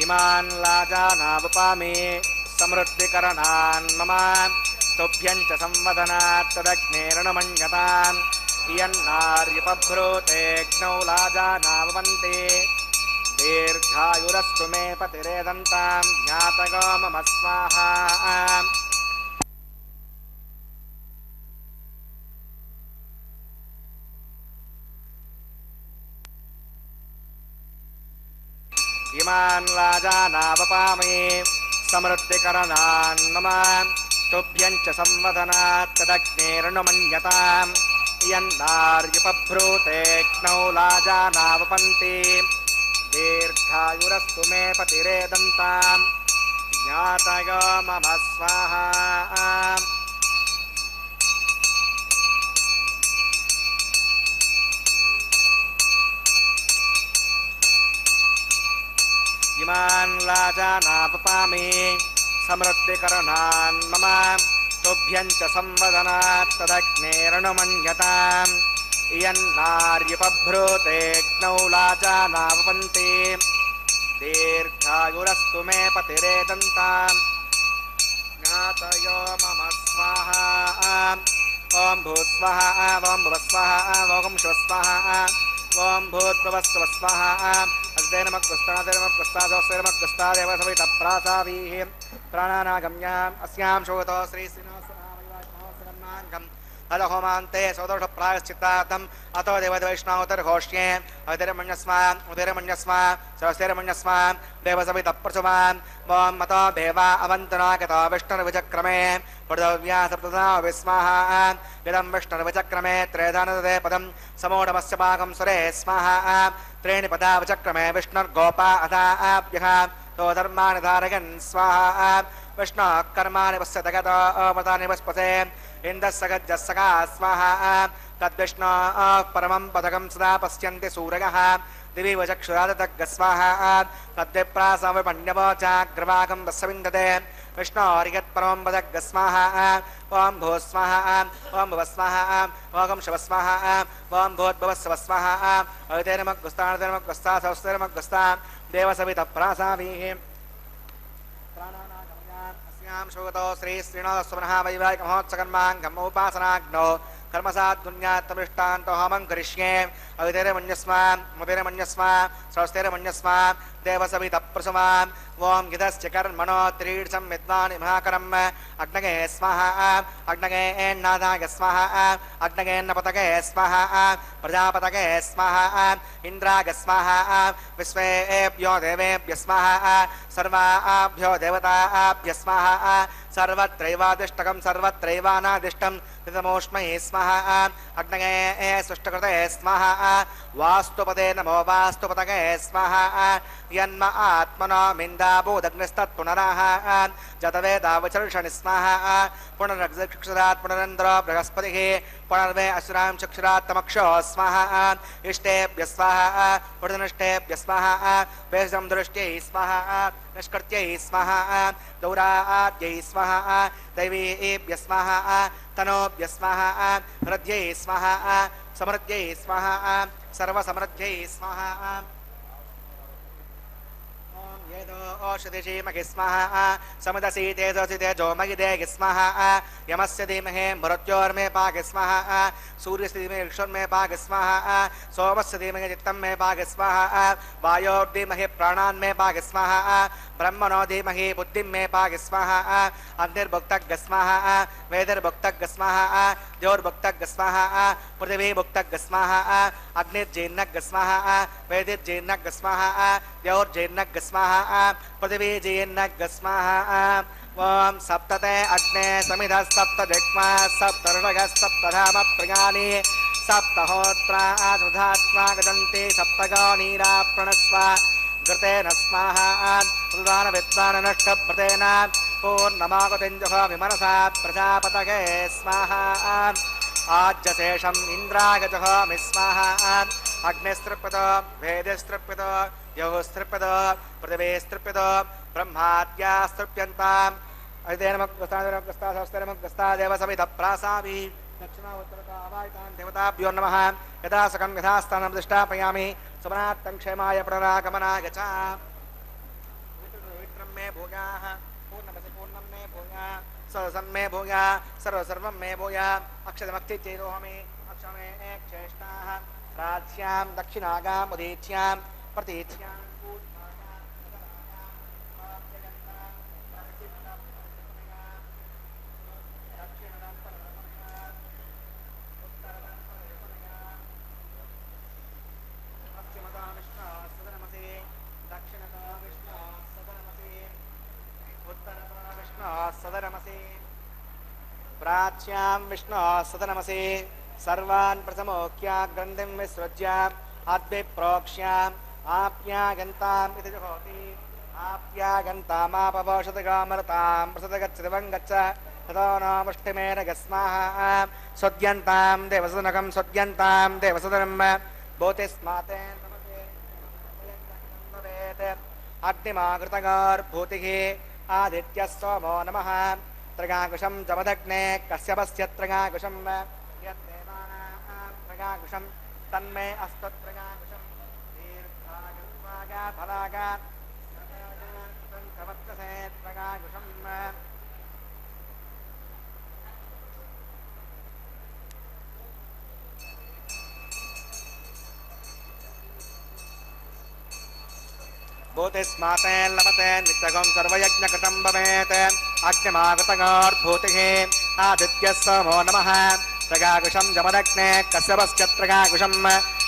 इमान् लाजानावपामि समृद्धिकरणान् मम तुभ्यं च संवदनात् तदग्नेरणमन्यताम् इयन्नार्युपभ्रूतेऽग्नौ लाजानावपन्ति दीर्घायुरस्तु मे पतिरेदन्तां ज्ञातगो मम स्वाहा इमान् लाजानावपामि समृद्धिकरणान् मम तुभ्यं च संवदनात् तदग्नेरणमन्यताम् इयन्नार्युपभ्रूतेऽग्नौ लाजानावपन्ति दीर्घायुरस्तु मे पतिरेदन्तां ज्ञातयो मम स्वाहा इमान् लाजानावपामि समृद्धिकरणान् मम तुभ्यं च संवदनात् तदग्नेरणमन्यताम् इयन्नार्युपभ्रूतेऽग्नौ लाजानावपन्ति दीर्घायुरस्तु मे पतिरेदन्ताम् ज्ञातयो मम स्वाहा ॐ भूस्वः ॐ भुवस्वः ॐ शुवस्वः ॐ भूद्भुवस्वः अस्तेनमग्रस्तादेव सवितः प्रासावीः प्राणानागम्य अस्यां शोतो श्रीश्रीनासुरः हलहोमान्ते सौदोषप्रायश्चित्तार्थम् अतो देववैष्णवोत्तरघोष्ये उदयमन्यस्मा सरस्तेरमन्यस्मा देवसवितः प्रसुमान् ॐ मतो देवा अवन्तनागतो विष्णुर्विचक्रमे पृथिव्या सप्तधा विस्माहा इदं विष्णुर्विचक्रमे त्रेधानदे पदं समोढमस्य पाकं सुरे स्वाहा त्रीणि पदा विचक्रमे विष्णुर्गोपा अथाभ्यः तो धर्माणि धारयन् स्वाहा विष्णुः कर्माणि पश्यत गतो अमृतानि वस्पते इन्दस्सगज्जस्सगा स्वाहा तद्विष्णोः परमं पदकं सदा पश्यन्ति सूरयः दिवि वचक्षुरादतग् स्वाहा तद्विप्रासमपण्यवोचाग्रवाकं वस्सविन्दते विष्णोरियत्परमं पदग् स्वाहा ॐ भूस्वाहा ॐ भुवस्वाहा ॐ शुवस्वाहा ॐ भूद्भुवस्वस्वाहा अवितेनमग्गुस्ता सहस्रमग्गुस्ता देवसवितः प्रासावीः अस्यां शोतो श्रीश्रीनाथस्वनः वैवाहिकमहोत्सकर्माङ्गम् उपासनाग्नौ कर्मसाद्धुन्यात्तमिष्टान्तो होमं करिष्ये अवितेरमन्यस्मा मुदिरमन्यस्मा स्वस्तिरमन्यस्मा देवसवितः प्रसुमान् ॐ गिदस्य कर्मणो त्रीड्सं विद्वान् महाकरम् अग्नगे स्वाहा अग्नगेन्नादाय स्वाहा अग्नगेन्नपतगे स्वाहा प्रजापतगे स्वाहा इन्द्राय स्वाहा विश्वेभ्यो देवेभ्य स्वाहा सर्वाभ्यो देवताभ्य स्वाहा सर्वत्रैवादिष्टकं सर्वत्रैवानादिष्टं तमोष्मै स्वाहा अग्नगे सृष्टकृते स्वाहा वास्तुपदे नमो वास्तुपतगे स्वाहा यन्म आत्मनो मिन्दाबोधग्निस्तत्पुनराः जतवेदावचर्षणि स्वाहा पुनरक्षरात् पुनरेन्द्रो बृहस्पतिः पुनर्वे असुरां चक्षुरात्तमक्षो स्वाहा इष्टेभ्य स्वाहा पुनर्निष्टेभ्य स्वाहा वेशं दृष्ट्यै स्वाहा निष्कृत्यै स्वाहा दौराद्यै स्वाहा दैवीभ्य स्वाहा तनोभ्य स्वाहा हृद्यै स्वाहा समृद्ध्यै स्वाहा सर्वसमृद्ध्यै स्वाहा औषधि श्रीमहि स्वाहा समुदसी तेजसि तेजो मयि स्वाहा यमस्य धीमहि मृत्योर्मे पाक स्वाहा सूर्यस्य धीमहि ऋषुर्मे पाक स्वाहा सोमस्य धीमहि चित्तं मे पाक स्वाहा वायोर्धीमहि प्राणान् मे पाक स्वाहा ब्रह्मणो धीमहि बुद्धिं मे पाक स्वाहा अग्निर्भुक्तग् स्वाहा वेदिर्भुक्तग् स्वाहा द्योर्भुक्तग् स्वाहा पृथिवीभुक्तग् स्वाहा अग्निर्जीर्णग् स्वाहा वेदिर्जीर्णग् स्वाहा द्योर्जीर्णग् स्वाहा पृथिवीजीर्णग् स्वाहा ॐ सप्तते अग्ने समिधः सप्तदिक्मा सप्तऋषगः सप्तधाम प्रियाणि सप्तहोत्रा सुधात्मा गजन्ति सप्तगो नीरा प्रणस्वा घृतेन स्वाहा विद्वान् नष्टभृतेन पूर्णमागतिञ्जुहोमि मनसा प्रजापतये स्वाहा आज्यशेषम् इन्द्राय जुहोमि स्वाहा अग्निस्तृप्यतो वेदिस्तृप्यतो द्यौस्तृप्यतो पृथिवीस्तृप्यतो ब्रह्माद्यास्तृप्यन्ताम् अयतेनमग्रस्तादेव समितः प्रासामि दक्षिणावत्तरकावायतान् देवताभ्यो नमः यथा सकं यथा स्थानं प्रतिष्ठापयामि सुमनात्तं क्षेमाय पुनरागमनाय च पवित्रं मे भूयाः पूर्णमसि पूर्णं मे भूयाः सर्वसन् मे भूयाः सर्वसर्वं मे भूयाः अक्षतमक्षिचेरोहमि अक्षमे क्षेष्टाः राज्यां दक्षिणागाम् उदीच्यां प्रतीच्यां सदनमसि प्राच्यां विष्णो सदनमसि सर्वान् प्रथमोक्याग्रन्थिं विसृज्य अद्विप्रोक्ष्याम् आप्यागन्ताम् इति जुहोति आप्यागन्तामापवोषतगामरतां प्रसदगच्छदिवं गच्छ ततो न मुष्टिमेन गस्माः सुद्यन्तां देवसदनकं सुद्यन्तां देवसदनं भूतिस्मातेन अग्निमाकृतगार्भूतिः आदित्यः सोमो नमः त्रगाकुशं जमदग्ने कश्यपस्य त्रगाकुशं यद्देवानां त्रगाकुशं तन्मे अस्तु त्रगाकुशं दीर्घायुर्वागा फलागा प्रवर्तसे त्रगाकुशं भूतिस्मातेन लभते नित्यगं सर्वयज्ञकृतं भवेत् अग्निमाकृतगार्भूतिः आदित्यः सोमो नमः त्रगाकुशं जमदग्ने कश्यपस्य त्रगाकुशं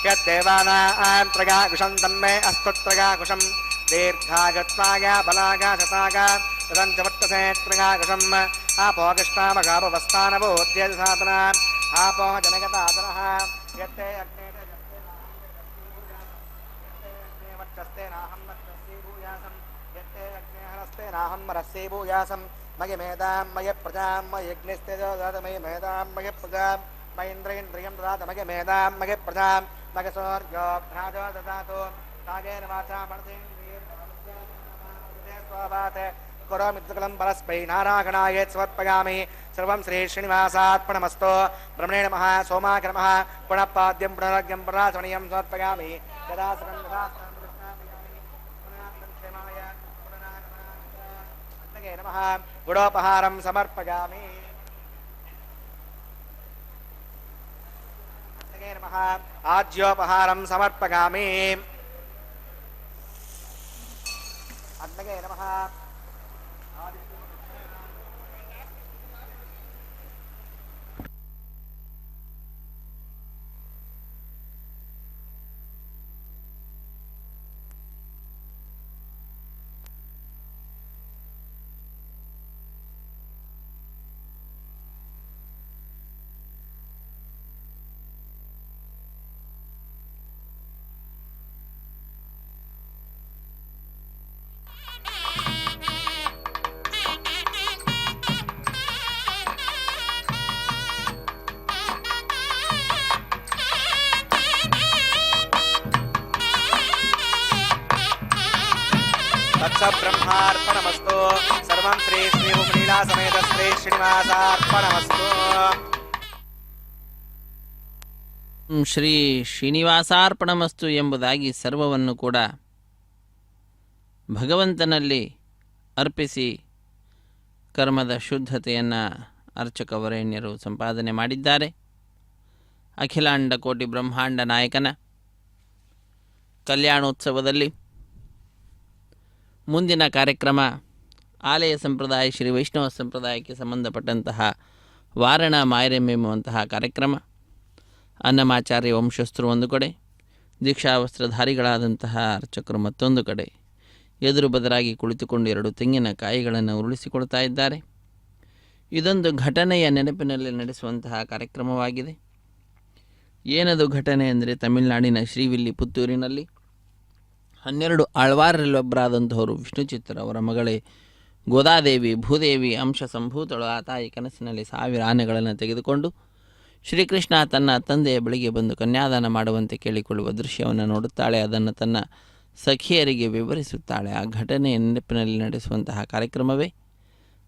यद्देवानां त्रगाकुशं तन्मे अस्तु त्रगाकुशं दीर्घागत्वागा बलागा शतागा तदं च वर्तसे त्रगाकुशम् आपो कृष्णामगापवस्थानभूत्यसाधना आपो जनगतादनः यत्ते अग्ने नाहं रस्ये भूयासं मयि मेधां मयि प्रजां मयि यज्ञस्तेजो ददातु मयि मेधां मयि प्रजां मयि इन्द्रियं ददातु मयि मेधां मयि प्रजां मयि सूर्यो भ्राजो ददातु कागेन वाचा मर्दिन्वात् करोमि सकलं परस्मै नारायणाय समर्पयामि सर्वं श्री श्रीनिवासार्पणमस्तु ब्रह्मणे नमः सोमाय नमः पुनः पाद्यं पुनरग्यं पुनराचमनीयं समर्पयामि यदा सकं यदा नमः गुडोपहारं समर्पयामि नमः आज्योपहारं समर्पयामि अग्नये नमः ब्रह्मार्पणमस्तु सर्वं श्री श्रीभूमलीला समेत श्री श्रीनिवासार्पणमस्तु ಶ್ರೀ ಶ್ರೀನಿವಾಸಾರ್ಪಣಮಸ್ತು ಎಂಬುದಾಗಿ ಸರ್ವವನ್ನು ಕೂಡ ಭಗವಂತನಲ್ಲಿ ಅರ್ಪಿಸಿ ಕರ್ಮದ ಶುದ್ಧತೆಯನ್ನು ಅರ್ಚಕ ವರೇಣ್ಯರು ಸಂಪಾದನೆ ಮಾಡಿದ್ದಾರೆ. ಅಖಿಲಾಂಡ ಕೋಟಿ ಬ್ರಹ್ಮಾಂಡ ನಾಯಕನ ಕಲ್ಯಾಣೋತ್ಸವದಲ್ಲಿ ಮುಂದಿನ ಕಾರ್ಯಕ್ರಮ ಆಲಯ ಸಂಪ್ರದಾಯ ಶ್ರೀ ವೈಷ್ಣವ ಸಂಪ್ರದಾಯಕ್ಕೆ ಸಂಬಂಧಪಟ್ಟಂತಹ ವಾರಣ ಮಾಯರೆಮ್ ಎಂಬುವಂತಹ ಕಾರ್ಯಕ್ರಮ. ಅನ್ನಮಾಚಾರ್ಯ ವಂಶಸ್ಥರು ಒಂದು ಕಡೆ, ದೀಕ್ಷಾವಸ್ತ್ರಧಾರಿಗಳಾದಂತಹ ಅರ್ಚಕರು ಮತ್ತೊಂದು ಕಡೆ ಎದುರು ಬದಲಾಗಿ ಕುಳಿತುಕೊಂಡು 2 ತೆಂಗಿನಕಾಯಿಗಳನ್ನು ಉರುಳಿಸಿಕೊಳ್ತಾ ಇದ್ದಾರೆ. ಇದೊಂದು ಘಟನೆಯ ನೆನಪಿನಲ್ಲಿ ನಡೆಸುವಂತಹ ಕಾರ್ಯಕ್ರಮವಾಗಿದೆ. ಏನದು ಘಟನೆ ಅಂದರೆ, ತಮಿಳುನಾಡಿನ ಶ್ರೀವಿಲ್ಲಿ ಪುತ್ತೂರಿನಲ್ಲಿ 12 ಆಳ್ವಾರರಲ್ಲೊಬ್ಬರಾದಂಥವರು ವಿಷ್ಣು ಚಿತ್ರ ಅವರ ಮಗಳೇ ಗೋದಾದೇವಿ ಭೂದೇವಿ ಅಂಶ ಸಂಭೂತಳು ಆ ತಾಯಿ ಕನಸಿನಲ್ಲಿ 1000 ಆನೆಗಳನ್ನು ತೆಗೆದುಕೊಂಡು ಶ್ರೀಕೃಷ್ಣ ತನ್ನ ತಂದೆಯ ಬಳಿಗೆ ಬಂದು ಕನ್ಯಾದಾನ ಮಾಡುವಂತೆ ಕೇಳಿಕೊಳ್ಳುವ ದೃಶ್ಯವನ್ನು ನೋಡುತ್ತಾಳೆ. ಅದನ್ನು ತನ್ನ ಸಖಿಯರಿಗೆ ವಿವರಿಸುತ್ತಾಳೆ. ಆ ಘಟನೆಯ ನೆನಪಿನಲ್ಲಿ ನಡೆಸುವಂತಹ ಕಾರ್ಯಕ್ರಮವೇ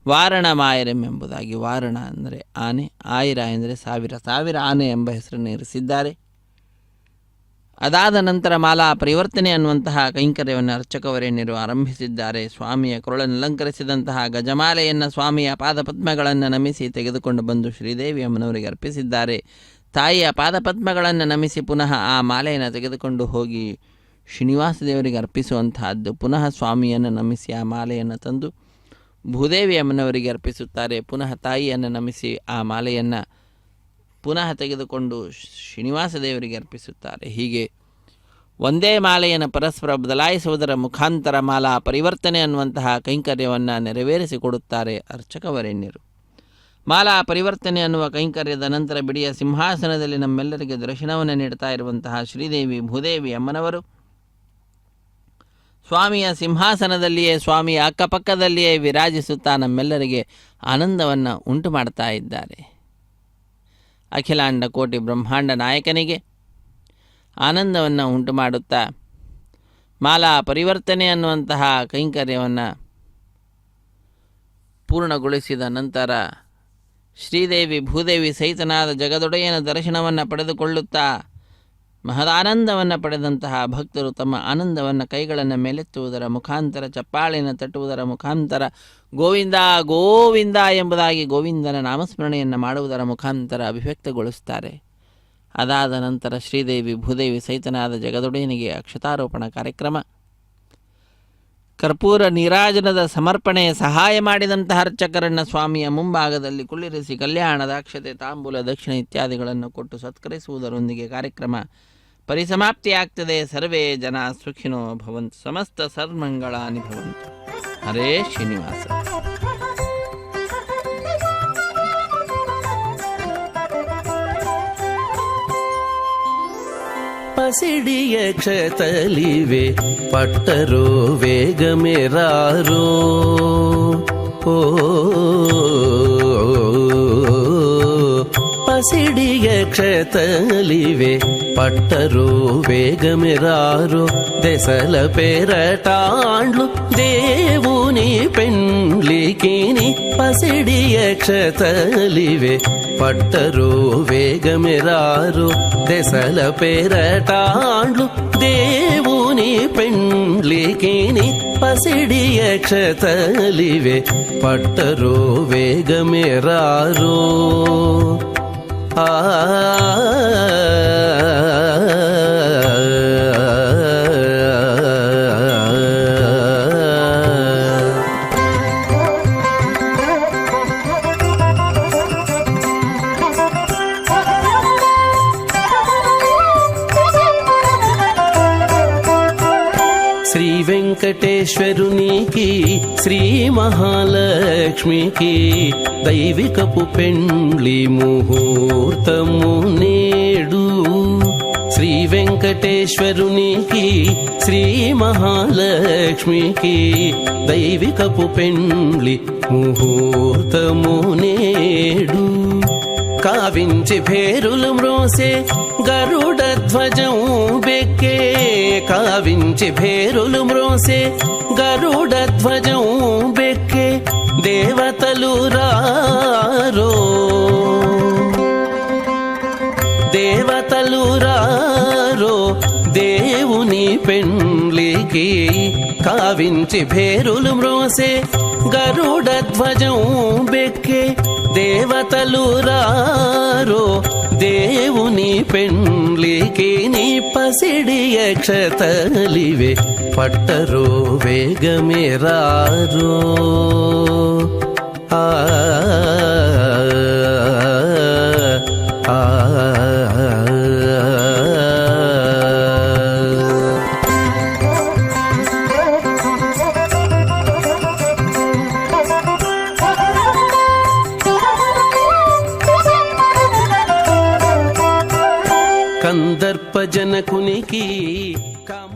ವಾರಣ ಮಾಯರಂ ಎಂಬುದಾಗಿ. ವಾರಣ ಅಂದರೆ ಆನೆ, ಆಯಿರ ಎಂದರೆ 1000 ಆನೆ ಎಂಬ ಹೆಸರನ್ನು ಇರಿಸಿದ್ದಾರೆ. ಅದಾದ ನಂತರ ಮಾಲಾ ಪರಿವರ್ತನೆ ಅನ್ನುವಂತಹ ಕೈಂಕರ್ಯವನ್ನು ಅರ್ಚಕವರೇಣ್ಯರು ಆರಂಭಿಸಿದ್ದಾರೆ. ಸ್ವಾಮಿಯ ಕೊರಳನ್ನು ಅಲಂಕರಿಸಿದಂತಹ ಗಜಮಾಲೆಯನ್ನು ಸ್ವಾಮಿಯ ಪಾದಪದ್ಮಗಳನ್ನು ನಮಿಸಿ ತೆಗೆದುಕೊಂಡು ಬಂದು ಶ್ರೀದೇವಿ ಅಮ್ಮನವರಿಗೆ ಅರ್ಪಿಸಿದ್ದಾರೆ. ತಾಯಿಯ ಪಾದಪದ್ಮಗಳನ್ನು ನಮಿಸಿ ಪುನಃ ಆ ಮಾಲೆಯನ್ನು ತೆಗೆದುಕೊಂಡು ಹೋಗಿ ಶ್ರೀನಿವಾಸ ದೇವರಿಗೆ ಅರ್ಪಿಸುವಂತಹದ್ದು. ಪುನಃ ಸ್ವಾಮಿಯನ್ನು ನಮಿಸಿ ಆ ಮಾಲೆಯನ್ನು ತಂದು ಭೂದೇವಿ ಅಮ್ಮನವರಿಗೆ ಅರ್ಪಿಸುತ್ತಾರೆ. ಪುನಃ ತಾಯಿಯನ್ನು ನಮಿಸಿ ಆ ಮಾಲೆಯನ್ನು ಪುನಃ ತೆಗೆದುಕೊಂಡು ಶ್ರೀನಿವಾಸ ದೇವರಿಗೆ ಅರ್ಪಿಸುತ್ತಾರೆ. ಹೀಗೆ ಒಂದೇ ಮಾಲೆಯನ್ನು ಪರಸ್ಪರ ಬದಲಾಯಿಸುವುದರ ಮುಖಾಂತರ ಮಾಲಾ ಪರಿವರ್ತನೆ ಅನ್ನುವಂತಹ ಕೈಂಕರ್ಯವನ್ನು ನೆರವೇರಿಸಿಕೊಡುತ್ತಾರೆ ಅರ್ಚಕವರೇಣ್ಯರು. ಮಾಲಾ ಪರಿವರ್ತನೆ ಅನ್ನುವ ಕೈಂಕರ್ಯದ ನಂತರ ಬಿಡಿಯ ಸಿಂಹಾಸನದಲ್ಲಿ ನಮ್ಮೆಲ್ಲರಿಗೆ ದರ್ಶನವನ್ನು ನೀಡ್ತಾ ಇರುವಂತಹ ಶ್ರೀದೇವಿ ಭೂದೇವಿ ಅಮ್ಮನವರು ಸ್ವಾಮಿಯ ಸಿಂಹಾಸನದಲ್ಲಿಯೇ ಸ್ವಾಮಿಯ ಅಕ್ಕಪಕ್ಕದಲ್ಲಿಯೇ ವಿರಾಜಿಸುತ್ತಾ ನಮ್ಮೆಲ್ಲರಿಗೆ ಆನಂದವನ್ನು ಉಂಟು ಮಾಡ್ತಾ ಇದ್ದಾರೆ. ಅಖಿಲಾಂಡ ಕೋಟಿ ಬ್ರಹ್ಮಾಂಡ ನಾಯಕನಿಗೆ ಆನಂದವನ್ನು ಉಂಟು ಮಾಡುತ್ತಾ ಮಾಲಾ ಪರಿವರ್ತನೆ ಅನ್ನುವಂತಹ ಕೈಂಕರ್ಯವನ್ನು ಪೂರ್ಣಗೊಳಿಸಿದ ನಂತರ ಶ್ರೀದೇವಿ ಭೂದೇವಿ ಸಹಿತನಾದ ಜಗದೊಡೆಯನ ದರ್ಶನವನ್ನು ಪಡೆದುಕೊಳ್ಳುತ್ತಾ ಮಹದಾನಂದವನ್ನು ಪಡೆದಂತಹ ಭಕ್ತರು ತಮ್ಮ ಆನಂದವನ್ನು ಕೈಗಳನ್ನು ಮೇಲೆತ್ತುವುದರ ಮುಖಾಂತರ, ಚಪ್ಪಾಳೆಯನ್ನು ತಟ್ಟುವುದರ ಮುಖಾಂತರ, ಗೋವಿಂದ ಗೋವಿಂದ ಎಂಬುದಾಗಿ ಗೋವಿಂದನ ನಾಮಸ್ಮರಣೆಯನ್ನು ಮಾಡುವುದರ ಮುಖಾಂತರ ಅಭಿವ್ಯಕ್ತಗೊಳಿಸುತ್ತಾರೆ. ಅದಾದ ನಂತರ ಶ್ರೀದೇವಿ ಭೂದೇವಿ ಸಹಿತನಾದ ಜಗದೊಡೆಯನಿಗೆ ಅಕ್ಷತಾರೋಪಣ ಕಾರ್ಯಕ್ರಮ, ಕರ್ಪೂರ ನೀರಾಜನದ ಸಮರ್ಪಣೆ, ಸಹಾಯ ಮಾಡಿದಂತಹ ಅರ್ಚಕರನ್ನು ಸ್ವಾಮಿಯ ಮುಂಭಾಗದಲ್ಲಿ ಕುಳ್ಳಿರಿಸಿ ಕಲ್ಯಾಣದ ಅಕ್ಷತೆ, ತಾಂಬೂಲ, ದಕ್ಷಿಣ ಇತ್ಯಾದಿಗಳನ್ನು ಕೊಟ್ಟು ಸತ್ಕರಿಸುವುದರೊಂದಿಗೆ ಕಾರ್ಯಕ್ರಮ ಪರಿಸಮಾಪ್ತಿಯಾಗ್ತದೆ. ಸರ್ವೇ ಜನ ಸುಖಿನೋ ಭವಂತು, ಸಮಸ್ತ ಸನ್ಮಂಗಳಾನಿ ಭವಂತು. ಹರೇ ಶ್ರೀನಿವಾಸ. పసిడియ క్షతలివే పట్టరో వేగమెరారో ఓ పసిడియ క్షతలివే పట్టరో వేగమెరారో దెసల పేరటాండ్లు దేవుని పెండ్లికిని పసిడియ క్షతలివే పట్టరో వేగమెరారో దెసల పేరటాండ్లు దేవుని పెండ్లికిని పసిడియ క్షతలివే పట్టరో వేగమెరారో ఆ శ్రీ వెంకటేశ్వరునికి శ్రీ మహాలక్ష్మికి దైవికపు పెండ్లి ముహూర్తము నేడు. శ్రీ వెంకటేశ్వరునికి శ్రీ మహాలక్ష్మికి దైవికపు పెండ్లి ముహూర్తము నేడు. కావించి భేరులు మ్రోసే గరుడ ధ్వజం బెక్కే, కావించి భేరులు మ్రోసే గరుడ ధ్వజం బెక్కే, దేవతలు రారో దేవతలు రారో దేవుని పెండ్లికి. కావించి భేరులు మ్రోసే గరుడ ధ్వజం బెక్కే, దేవతలు రారో దేవుని పెండ్లికి. నీ పసిడియ క్షతలివే పట్టరో వేగమెరారో ఆ కందర్ప జనకునికి కామ